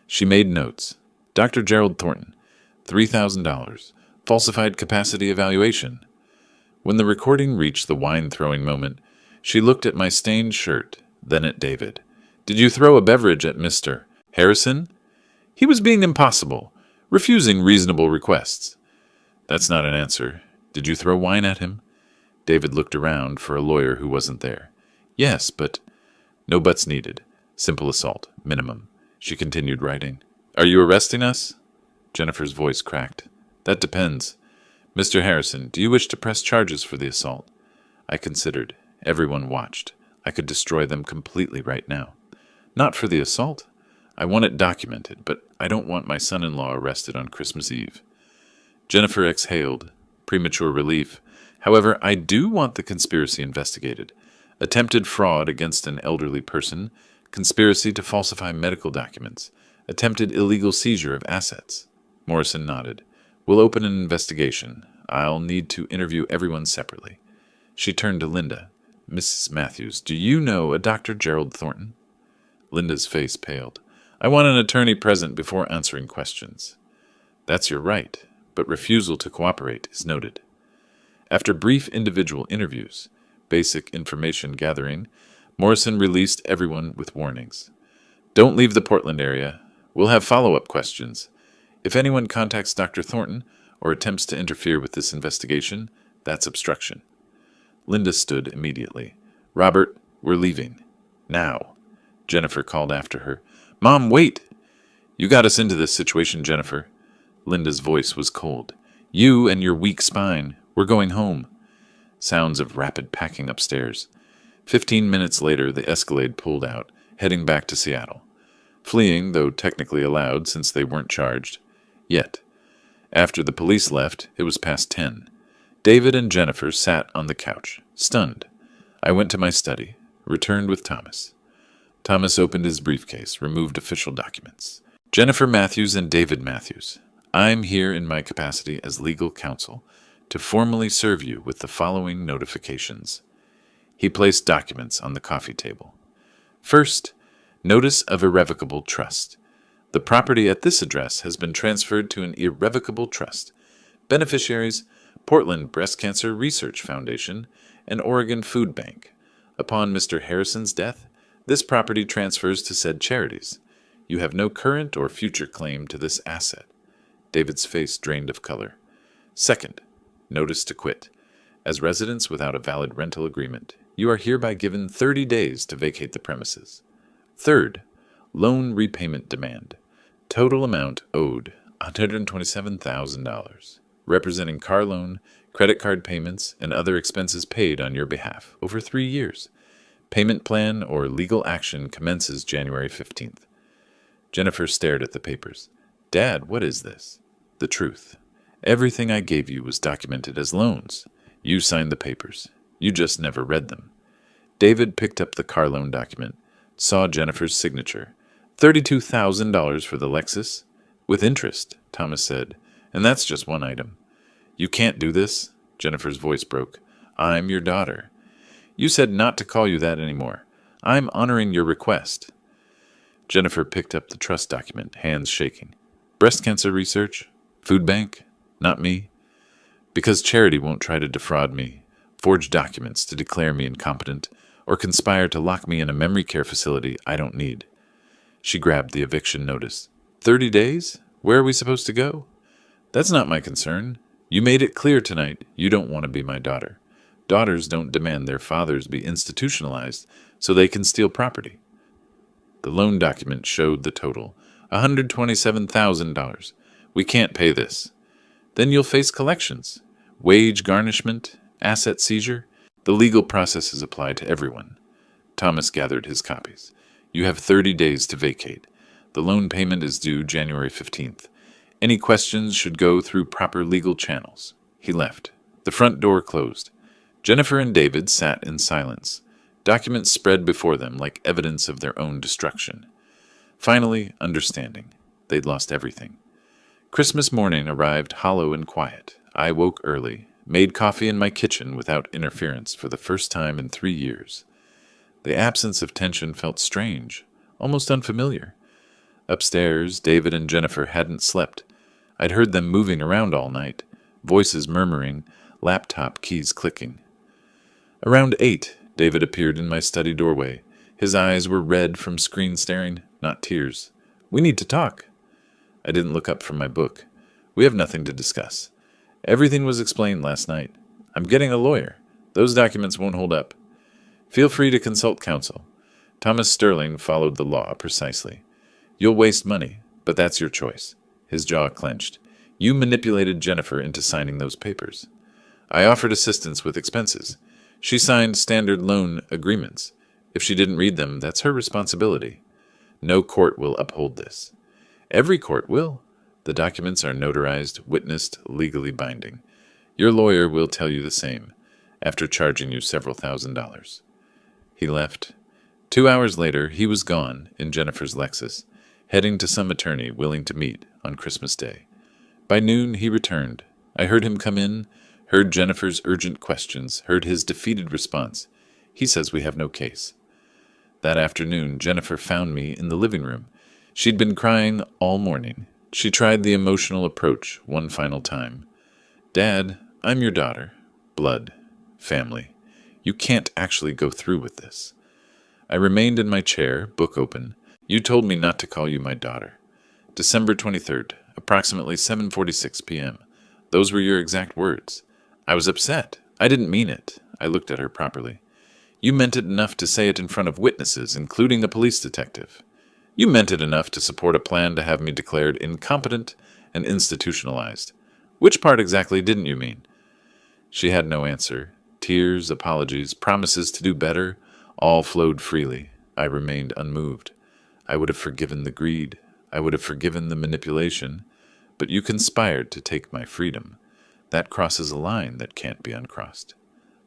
She made notes. Dr. Gerald Thornton, $3,000. Falsified capacity evaluation. When the recording reached the wine-throwing moment, she looked at my stained shirt, then at David. Did you throw a beverage at Mr. Harrison? He was being impossible, refusing reasonable requests. That's not an answer. Did you throw wine at him? David looked around for a lawyer who wasn't there. Yes, but... No buts needed. Simple assault. Minimum. She continued writing. Are you arresting us? Jennifer's voice cracked. That depends. Mr. Harrison, do you wish to press charges for the assault? I considered. Everyone watched. I could destroy them completely right now. Not for the assault. I want it documented, but I don't want my son-in-law arrested on Christmas Eve. Jennifer exhaled. Premature relief. However, I do want the conspiracy investigated. Attempted fraud against an elderly person, conspiracy to falsify medical documents, attempted illegal seizure of assets. Morrison nodded. We'll open an investigation. I'll need to interview everyone separately. She turned to Linda. Mrs. Matthews, do you know a Dr. Gerald Thornton? Linda's face paled. I want an attorney present before answering questions. That's your right, but refusal to cooperate is noted. After brief individual interviews, basic information gathering, Morrison released everyone with warnings. Don't leave the Portland area. We'll have follow-up questions. If anyone contacts Dr. Thornton or attempts to interfere with this investigation, that's obstruction. Linda stood immediately. Robert, we're leaving. Now. Jennifer called after her. Mom, wait! You got us into this situation, Jennifer. Linda's voice was cold. You and your weak spine. We're going home. Sounds of rapid packing upstairs. 15 minutes later, the Escalade pulled out, heading back to Seattle. Fleeing, though technically allowed since they weren't charged. Yet. After the police left, it was past 10. David and Jennifer sat on the couch, stunned. I went to my study, returned with Thomas. Thomas opened his briefcase, removed official documents. Jennifer Matthews and David Matthews, I'm here in my capacity as legal counsel to formally serve you with the following notifications. He placed documents on the coffee table. First, notice of irrevocable trust. The property at this address has been transferred to an irrevocable trust. Beneficiaries, Portland Breast Cancer Research Foundation and Oregon Food Bank. Upon Mr. Harrison's death, this property transfers to said charities. You have no current or future claim to this asset. David's face drained of color. Second, notice to quit. As residents without a valid rental agreement, you are hereby given 30 days to vacate the premises. Third, loan repayment demand. Total amount owed, $127,000, representing car loan, credit card payments, and other expenses paid on your behalf over 3 years. Payment plan or legal action commences January 15th. Jennifer stared at the papers. Dad, what is this? The truth. Everything I gave you was documented as loans. You signed the papers. You just never read them. David picked up the car loan document, saw Jennifer's signature. $32,000 for the Lexus? With interest, Thomas said. And that's just one item. You can't do this, Jennifer's voice broke. I'm your daughter. You said not to call you that anymore. I'm honoring your request. Jennifer picked up the trust document, hands shaking. Breast cancer research? Food bank? Not me. Because charity won't try to defraud me, forge documents to declare me incompetent, or conspire to lock me in a memory care facility I don't need. She grabbed the eviction notice. 30 days? Where are we supposed to go? That's not my concern. You made it clear tonight you don't want to be my daughter. Daughters don't demand their fathers be institutionalized so they can steal property. The loan document showed the total, $127,000. We can't pay this. Then you'll face collections, wage garnishment, asset seizure. The legal processes apply to everyone. Thomas gathered his copies. You have 30 days to vacate. The loan payment is due January 15th. Any questions should go through proper legal channels. He left. The front door closed. Jennifer and David sat in silence. Documents spread before them like evidence of their own destruction. Finally, understanding. They'd lost everything. Christmas morning arrived hollow and quiet. I woke early, made coffee in my kitchen without interference for the first time in 3 years. The absence of tension felt strange, almost unfamiliar. Upstairs, David and Jennifer hadn't slept. I'd heard them moving around all night, voices murmuring, laptop keys clicking. Around 8, David appeared in my study doorway. His eyes were red from screen staring, not tears. We need to talk. I didn't look up from my book. We have nothing to discuss. Everything was explained last night. I'm getting a lawyer. Those documents won't hold up. Feel free to consult counsel. Thomas Sterling followed the law precisely. You'll waste money, but that's your choice. His jaw clenched. You manipulated Jennifer into signing those papers. I offered assistance with expenses. She signed standard loan agreements. If she didn't read them, that's her responsibility. No court will uphold this. Every court will. The documents are notarized, witnessed, legally binding. Your lawyer will tell you the same, after charging you several $1,000s. He left. 2 hours later, he was gone in Jennifer's Lexus, heading to some attorney willing to meet on Christmas Day. By noon, he returned. I heard him come in, heard Jennifer's urgent questions, heard his defeated response. He says we have no case. That afternoon, Jennifer found me in the living room. She'd been crying all morning. She tried the emotional approach one final time. Dad, I'm your daughter. Blood. Family. You can't actually go through with this. I remained in my chair, book open. You told me not to call you my daughter. December 23rd, approximately 7:46 p.m. Those were your exact words. I was upset. I didn't mean it. I looked at her properly. You meant it enough to say it in front of witnesses, including a police detective. You meant it enough to support a plan to have me declared incompetent and institutionalized. Which part exactly didn't you mean? She had no answer. Tears, apologies, promises to do better, all flowed freely. I remained unmoved. I would have forgiven the greed. I would have forgiven the manipulation. But you conspired to take my freedom. That crosses a line that can't be uncrossed.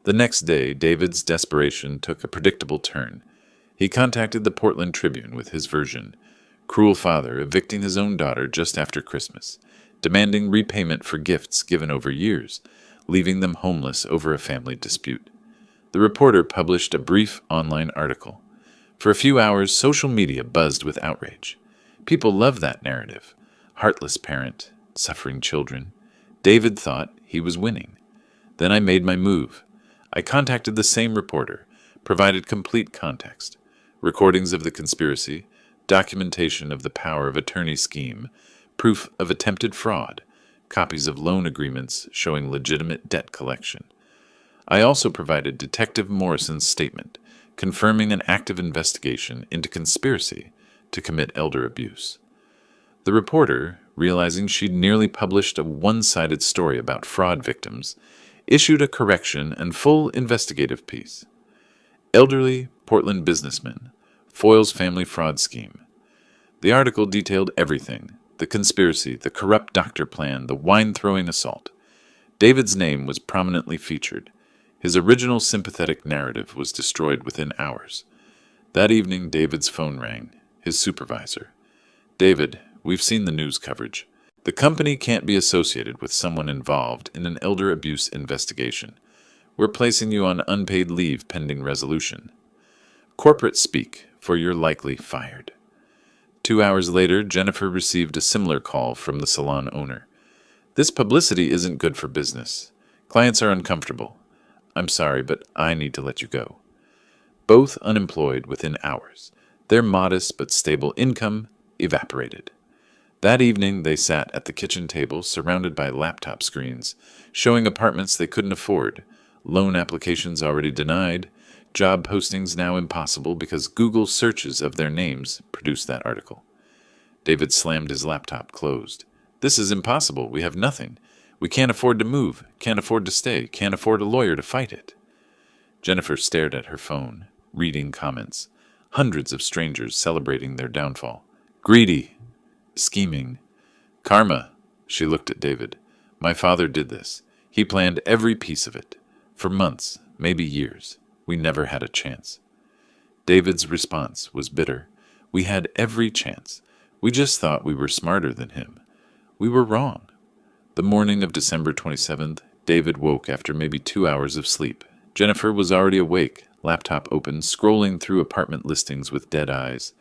The next day, David's desperation took a predictable turn. He contacted the Portland Tribune with his version. Cruel father evicting his own daughter just after Christmas, demanding repayment for gifts given over years, leaving them homeless over a family dispute. The reporter published a brief online article. For a few hours, social media buzzed with outrage. People loved that narrative. Heartless parent, suffering children. David thought he was winning. Then I made my move. I contacted the same reporter, provided complete context, recordings of the conspiracy, documentation of the power of attorney scheme, proof of attempted fraud, copies of loan agreements showing legitimate debt collection. I also provided Detective Morrison's statement, confirming an active investigation into conspiracy to commit elder abuse. The reporter, realizing she'd nearly published a one-sided story about fraud victims, issued a correction and full investigative piece. Elderly Portland businessman foils family fraud scheme. The article detailed everything: the conspiracy, the corrupt doctor plan, the wine-throwing assault. David's name was prominently featured. His original sympathetic narrative was destroyed within hours. That evening, David's phone rang. His supervisor. David, we've seen the news coverage. The company can't be associated with someone involved in an elder abuse investigation. We're placing you on unpaid leave pending resolution. Corporate speak, for you're likely fired. 2 hours later, Jennifer received a similar call from the salon owner. This publicity isn't good for business. Clients are uncomfortable. I'm sorry, but I need to let you go. Both unemployed within hours. Their modest but stable income evaporated. That evening, they sat at the kitchen table surrounded by laptop screens, showing apartments they couldn't afford, loan applications already denied, job postings now impossible because Google searches of their names produced that article. David slammed his laptop closed. This is impossible. We have nothing. We can't afford to move, can't afford to stay, can't afford a lawyer to fight it. Jennifer stared at her phone, reading comments. Hundreds of strangers celebrating their downfall. Greedy. Scheming. Karma. She looked at David. My father did this. He planned every piece of it. For months, maybe years. We never had a chance. David's response was bitter. We had every chance. We just thought we were smarter than him. We were wrong. The morning of December 27th, David woke after maybe 2 hours of sleep. Jennifer was already awake, laptop open, scrolling through apartment listings with dead eyes.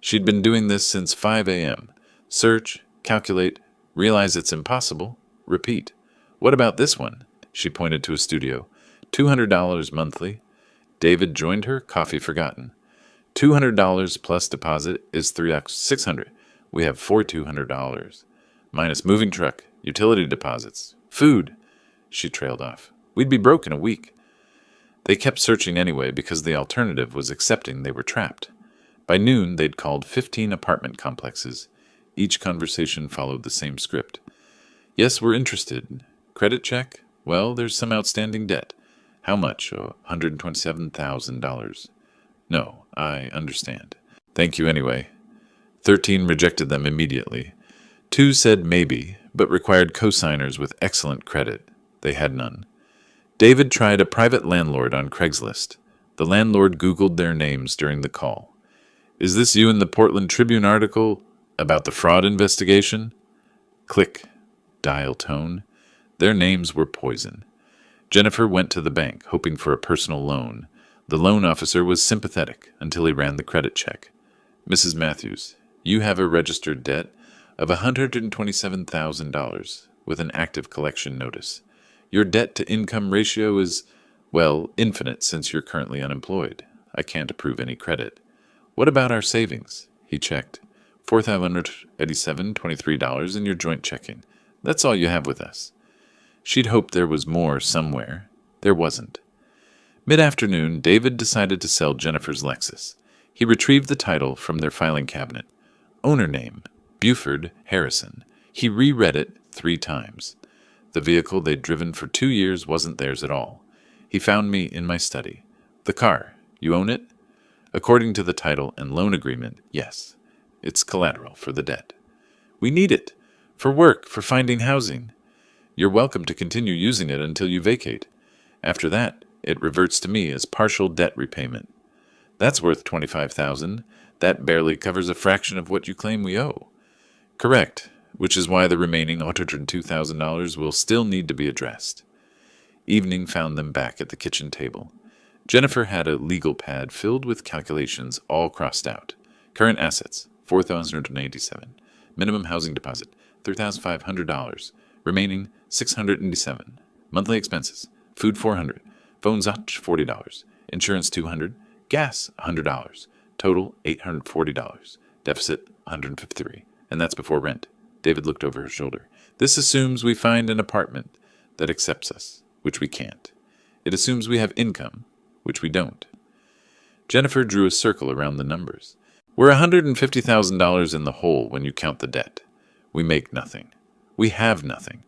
She'd been doing this since 5 a.m. Search, calculate, realize it's impossible, repeat. What about this one? She pointed to a studio. $200 monthly. David joined her, coffee forgotten. $200 plus deposit is $600. We have $200. Minus moving truck, utility deposits, food. She trailed off. We'd be broke in a week. They kept searching anyway because the alternative was accepting they were trapped. By noon, they'd called 15 apartment complexes. Each conversation followed the same script. Yes, we're interested. Credit check? Well, there's some outstanding debt. How much? Oh, $127,000. No, I understand. Thank you anyway. 13 rejected them immediately. 2 said maybe, but required co-signers with excellent credit. They had none. David tried a private landlord on Craigslist. The landlord Googled their names during the call. Is this you in the Portland Tribune article about the fraud investigation? Click. Dial tone. Their names were poison. Jennifer went to the bank, hoping for a personal loan. The loan officer was sympathetic until he ran the credit check. Mrs. Matthews, you have a registered debt of $127,000 with an active collection notice. Your debt-to-income ratio is, well, infinite since you're currently unemployed. I can't approve any credit. What about our savings? He checked. $4,587.23 in your joint checking. That's all you have with us. She'd hoped there was more somewhere. There wasn't. Mid-afternoon, David decided to sell Jennifer's Lexus. He retrieved the title from their filing cabinet. Owner name, Buford Harrison. He reread it 3 times. The vehicle they'd driven for 2 years wasn't theirs at all. He found me in my study. The car, you own it? According to the title and loan agreement, yes. It's collateral for the debt. We need it. For work, for finding housing. You're welcome to continue using it until you vacate. After that, it reverts to me as partial debt repayment. That's worth $25,000. That barely covers a fraction of what you claim we owe. Correct, which is why the remaining $102,000 will still need to be addressed. Evening found them back at the kitchen table. Jennifer had a legal pad filled with calculations all crossed out. Current assets, $4,087. Minimum housing deposit, $3,500. Remaining, $687. Monthly expenses, food $400. Phone Zotch, $40. Insurance $200. Gas $100. Total $840. Deficit $153. And that's before rent. David looked over her shoulder. This assumes we find an apartment that accepts us, which we can't. It assumes we have income, which we don't. Jennifer drew a circle around the numbers. We're $150,000 in the hole when you count the debt. We make nothing. We have nothing.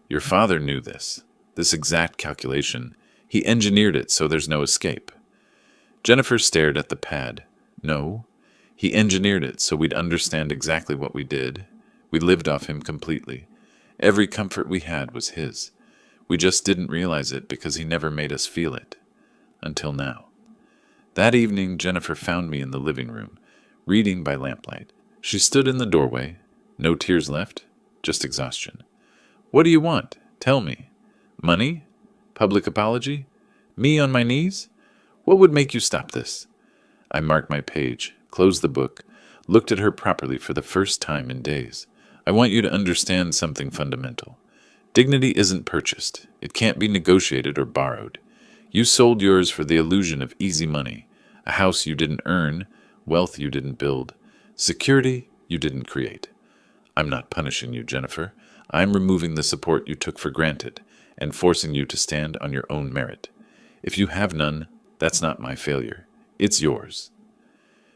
Your father knew this exact calculation. He engineered it so there's no escape. Jennifer stared at the pad. No, he engineered it so we'd understand exactly what we did. We lived off him completely. Every comfort we had was his. We just didn't realize it because he never made us feel it. Until now. That evening, Jennifer found me in the living room, reading by lamplight. She stood in the doorway. No tears left, just exhaustion. What do you want? Tell me. Money? Public apology? Me on my knees? What would make you stop this? I marked my page, closed the book, looked at her properly for the first time in days. I want you to understand something fundamental. Dignity isn't purchased. It can't be negotiated or borrowed. You sold yours for the illusion of easy money, a house you didn't earn, wealth you didn't build, security you didn't create. I'm not punishing you, Jennifer. I'm removing the support you took for granted and forcing you to stand on your own merit. If you have none, that's not my failure. It's yours.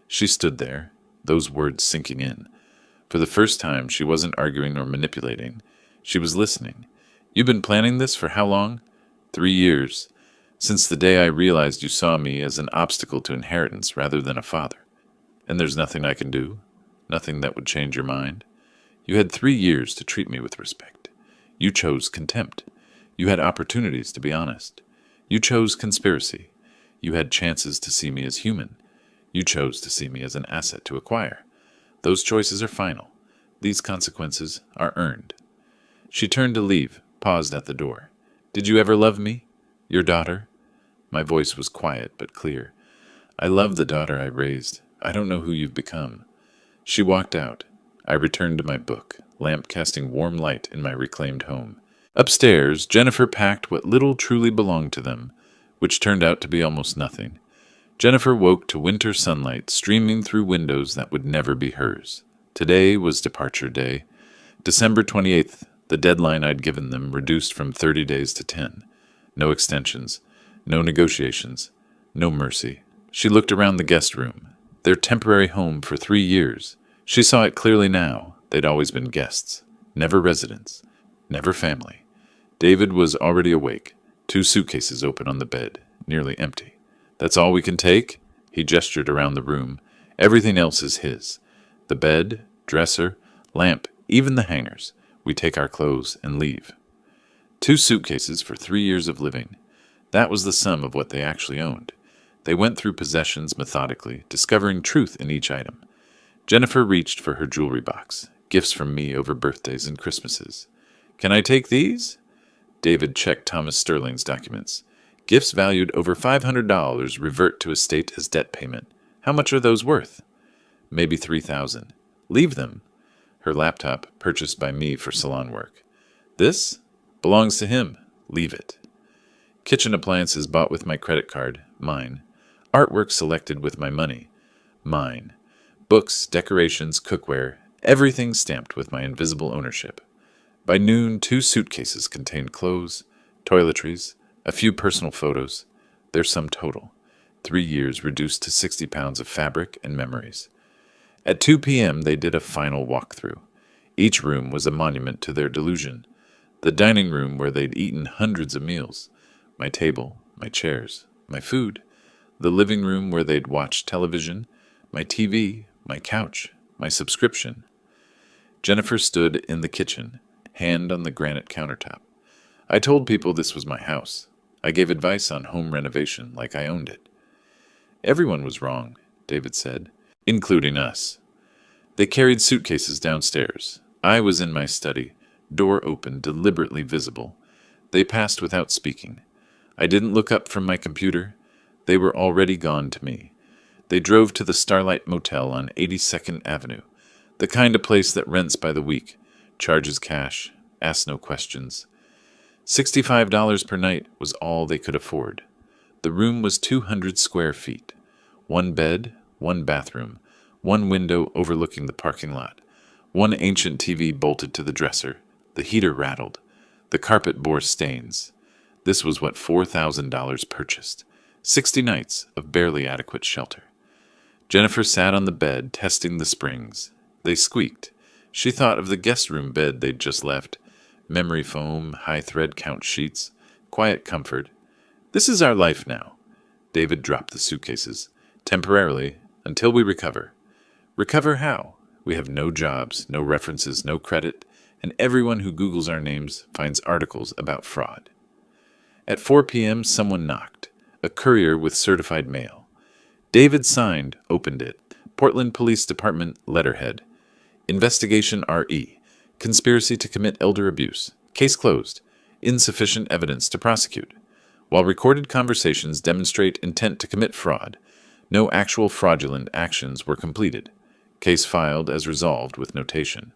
She stood there, those words sinking in. For the first time, she wasn't arguing or manipulating. She was listening. You've been planning this for how long? 3 years. Since the day I realized you saw me as an obstacle to inheritance rather than a father. And there's nothing I can do? Nothing that would change your mind? You had 3 years to treat me with respect. You chose contempt. You had opportunities to be honest. You chose conspiracy. You had chances to see me as human. You chose to see me as an asset to acquire. Those choices are final. These consequences are earned. She turned to leave, paused at the door. Did you ever love me? Your daughter? My voice was quiet but clear. I love the daughter I raised. I don't know who you've become. She walked out. I returned to my book, lamp casting warm light in my reclaimed home. Upstairs, Jennifer packed what little truly belonged to them, which turned out to be almost nothing. Jennifer woke to winter sunlight streaming through windows that would never be hers. Today was departure day. December 28th, the deadline I'd given them reduced from 30 days to 10. No extensions, no negotiations, no mercy. She looked around the guest room, their temporary home for 3 years. She saw it clearly now. They'd always been guests, never residents, never family. David was already awake, 2 suitcases open on the bed, nearly empty. That's all we can take? He gestured around the room. Everything else is his. The bed, dresser, lamp, even the hangers. We take our clothes and leave. 2 suitcases for 3 years of living. That was the sum of what they actually owned. They went through possessions methodically, discovering truth in each item. Jennifer reached for her jewelry box, gifts from me over birthdays and Christmases. Can I take these? David checked Thomas Sterling's documents. Gifts valued over $500 revert to estate as debt payment. How much are those worth? Maybe $3,000. Leave them. Her laptop, purchased by me for salon work. This belongs to him. Leave it. Kitchen appliances bought with my credit card. Mine. Artwork selected with my money. Mine. Books, decorations, cookware, everything stamped with my invisible ownership. By noon, 2 suitcases contained clothes, toiletries, a few personal photos, their sum total. 3 years reduced to 60 pounds of fabric and memories. At 2 p.m., they did a final walkthrough. Each room was a monument to their delusion. The dining room where they'd eaten hundreds of meals, my table, my chairs, my food. The living room where they'd watched television, my TV, my couch, my subscription. Jennifer stood in the kitchen, hand on the granite countertop. I told people this was my house. I gave advice on home renovation like I owned it. Everyone was wrong, David said, including us. They carried suitcases downstairs. I was in my study, door open, deliberately visible. They passed without speaking. I didn't look up from my computer. They were already gone to me. They drove to the Starlight Motel on 82nd Avenue, the kind of place that rents by the week, charges cash, asks no questions. $65 per night was all they could afford. The room was 200 square feet. 1 bed, 1 bathroom, 1 window overlooking the parking lot, 1 ancient TV bolted to the dresser. The heater rattled. The carpet bore stains. This was what $4,000 purchased. 60 nights of barely adequate shelter. Jennifer sat on the bed, testing the springs. They squeaked. She thought of the guest room bed they'd just left. Memory foam, high thread count sheets, quiet comfort. This is our life now. David dropped the suitcases. Temporarily, until we recover. Recover how? We have no jobs, no references, no credit, and everyone who Googles our names finds articles about fraud. At 4 p.m., someone knocked. A courier with certified mail. David signed, opened it. Portland Police Department letterhead. Investigation R.E. Conspiracy to commit elder abuse. Case closed. Insufficient evidence to prosecute. While recorded conversations demonstrate intent to commit fraud, no actual fraudulent actions were completed. Case filed as resolved with notation.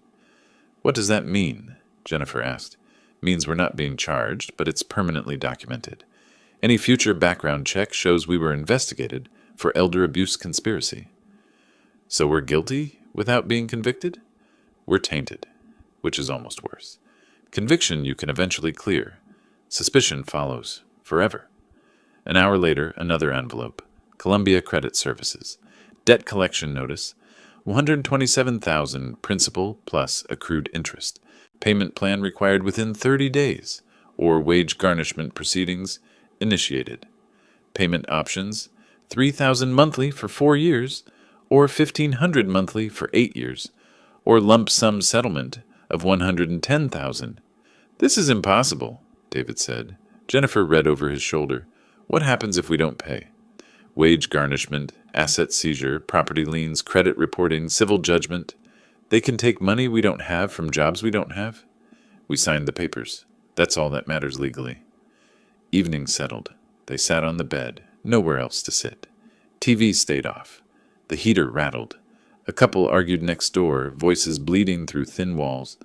What does that mean? Jennifer asked. Means we're not being charged, but it's permanently documented. Any future background check shows we were investigated for elder abuse conspiracy. So we're guilty without being convicted? We're tainted, which is almost worse. Conviction you can eventually clear. Suspicion follows forever. An hour later, another envelope. Columbia Credit Services. Debt collection notice. $127,000 principal plus accrued interest. Payment plan required within 30 days, or wage garnishment proceedings initiated. Payment options: $3,000 monthly for 4 years, or $1,500 monthly for 8 years, or lump sum settlement of $110,000. This is impossible, David said. Jennifer read over his shoulder. What happens if we don't pay? Wage garnishment, asset seizure, property liens, credit reporting, civil judgment. They can take money we don't have from jobs we don't have. We signed the papers. That's all that matters legally. Evening settled. They sat on the bed, nowhere else to sit. TV stayed off. The heater rattled. A couple argued next door, voices bleeding through thin walls.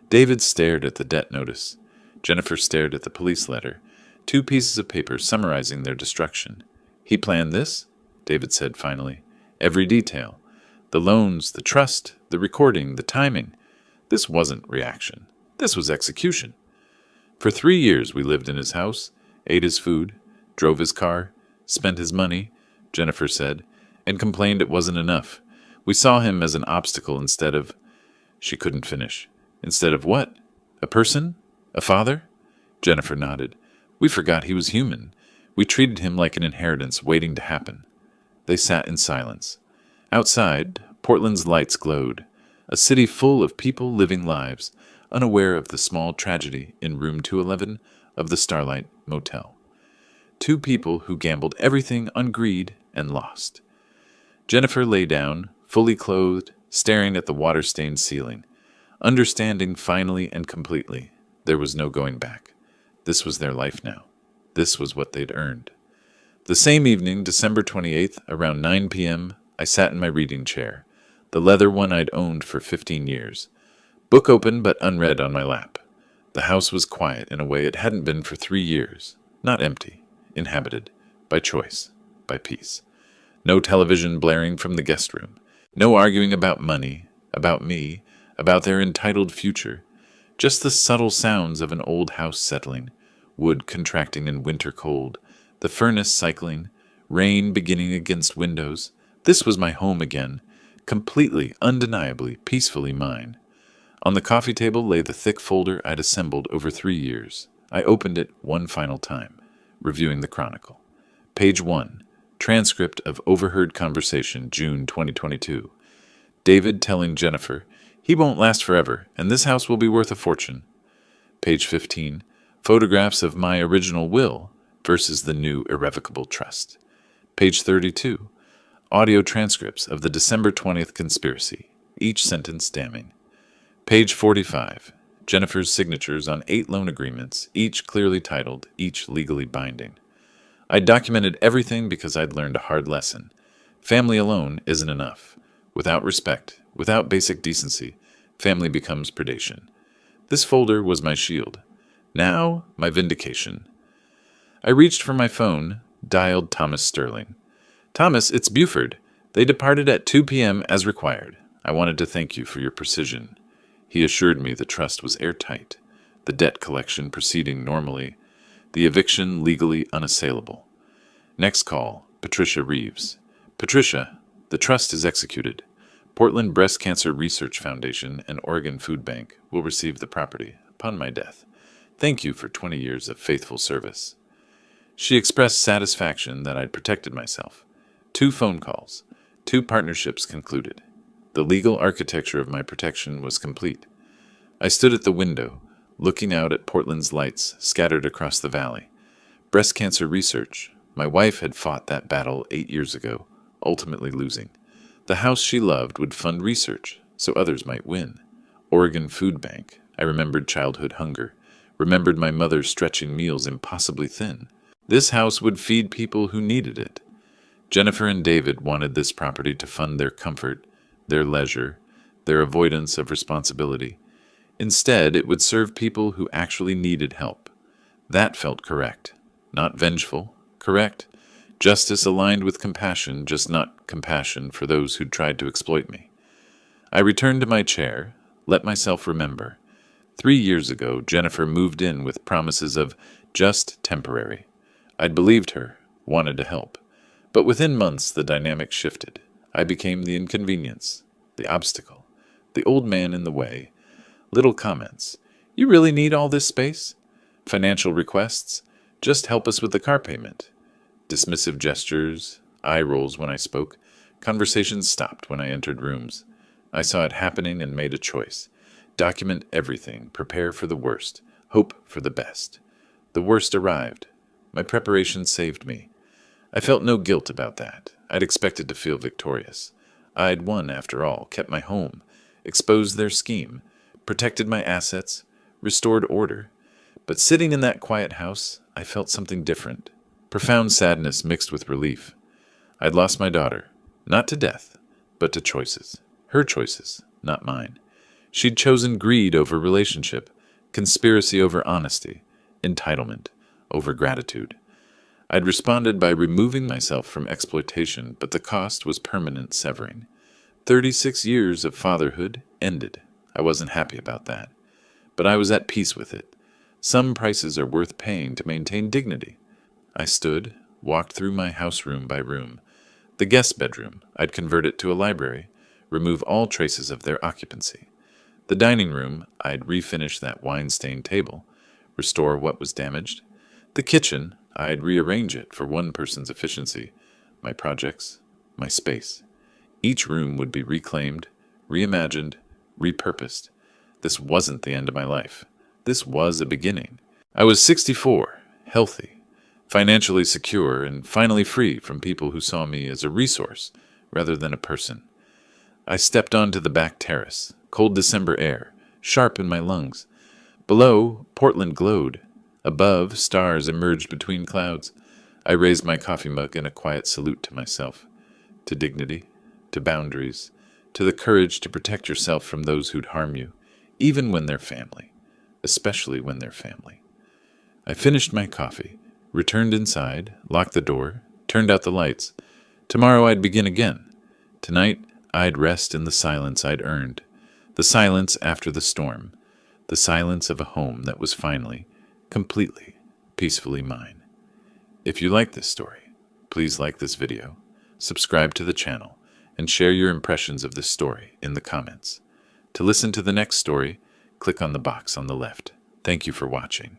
David stared at the debt notice. Jennifer stared at the police letter, 2 pieces of paper summarizing their destruction. He planned this, David said finally. Every detail. The loans, the trust, the recording, the timing. This wasn't reaction. This was execution. For 3 years we lived in his house, ate his food, drove his car, spent his money, Jennifer said, and complained it wasn't enough. We saw him as an obstacle instead of... She couldn't finish. Instead of what? A person? A father? Jennifer nodded. We forgot he was human. We treated him like an inheritance waiting to happen. They sat in silence. Outside, Portland's lights glowed. A city full of people living lives, unaware of the small tragedy in room 211 of the Starlight Motel. 2 people who gambled everything on greed and lost. Jennifer lay down, fully clothed, staring at the water-stained ceiling, understanding finally and completely there was no going back. This was their life now. This was what they'd earned. The same evening, December 28th, around 9 p.m., I sat in my reading chair, the leather one I'd owned for 15 years. Book open but unread on my lap. The house was quiet in a way it hadn't been for 3 years. Not empty. Inhabited. By choice. By peace. No television blaring from the guest room. No arguing about money, about me, about their entitled future. Just the subtle sounds of an old house settling, wood contracting in winter cold, the furnace cycling, rain beginning against windows. This was my home again, completely, undeniably, peacefully mine. On the coffee table lay the thick folder I'd assembled over 3 years. I opened it one final time, reviewing the chronicle. Page 1. Transcript of overheard conversation, June 2022. David telling Jennifer, "He won't last forever, and this house will be worth a fortune." Page 15. Photographs of my original will versus the new irrevocable trust. Page 32. Audio transcripts of the December 20th conspiracy, each sentence damning. Page 45. Jennifer's signatures on 8 loan agreements, each clearly titled, each legally binding. I documented everything because I'd learned a hard lesson. Family alone isn't enough. Without respect, without basic decency, family becomes predation. This folder was my shield. Now, my vindication. I reached for my phone, dialed Thomas Sterling. "Thomas, it's Buford. They departed at 2 p.m. as required. I wanted to thank you for your precision." He assured me the trust was airtight, the debt collection proceeding normally, the eviction legally unassailable. Next call, Patricia Reeves. "Patricia, the trust is executed. Portland Breast Cancer Research Foundation and Oregon Food Bank will receive the property upon my death. Thank you for 20 years of faithful service." She expressed satisfaction that I'd protected myself. 2 phone calls, 2 partnerships concluded. The legal architecture of my protection was complete. I stood at the window, looking out at Portland's lights scattered across the valley. Breast cancer research. My wife had fought that battle 8 years ago, ultimately losing. The house she loved would fund research, so others might win. Oregon Food Bank. I remembered childhood hunger, remembered my mother stretching meals impossibly thin. This house would feed people who needed it. Jennifer and David wanted this property to fund their comfort, their leisure, their avoidance of responsibility. Instead, it would serve people who actually needed help. That felt correct. Not vengeful. Correct. Justice aligned with compassion, just not compassion for those who'd tried to exploit me. I returned to my chair, let myself remember. 3 years ago, Jennifer moved in with promises of just temporary. I'd believed her, wanted to help. But within months, the dynamic shifted. I became the inconvenience, the obstacle, the old man in the way. Little comments. "You really need all this space?" Financial requests. "Just help us with the car payment." Dismissive gestures, eye rolls when I spoke. Conversations stopped when I entered rooms. I saw it happening and made a choice. Document everything, prepare for the worst, hope for the best. The worst arrived. My preparation saved me. I felt no guilt about that. I'd expected to feel victorious. I'd won, after all, kept my home, exposed their scheme, protected my assets, restored order. But sitting in that quiet house, I felt something different. Profound sadness mixed with relief. I'd lost my daughter, not to death, but to choices. Her choices, not mine. She'd chosen greed over relationship, conspiracy over honesty, entitlement over gratitude. I'd responded by removing myself from exploitation, but the cost was permanent severing. 36 years of fatherhood ended. I wasn't happy about that. But I was at peace with it. Some prices are worth paying to maintain dignity. I stood, walked through my house room by room. The guest bedroom, I'd convert it to a library, remove all traces of their occupancy. The dining room, I'd refinish that wine-stained table, restore what was damaged. The kitchen, I'd rearrange it for one person's efficiency, my projects, my space. Each room would be reclaimed, reimagined, repurposed. This wasn't the end of my life. This was a beginning. I was 64, healthy, financially secure, and finally free from people who saw me as a resource rather than a person. I stepped onto the back terrace, cold December air, sharp in my lungs. Below, Portland glowed. Above, stars emerged between clouds. I raised my coffee mug in a quiet salute to myself, to dignity, to boundaries, to the courage to protect yourself from those who'd harm you, even when they're family, especially when they're family. I finished my coffee, returned inside, locked the door, turned out the lights. Tomorrow I'd begin again. Tonight, I'd rest in the silence I'd earned, the silence after the storm, the silence of a home that was finally, completely, peacefully mine. If you like this story, please like this video, subscribe to the channel, and share your impressions of this story in the comments. To listen to the next story, click on the box on the left. Thank you for watching.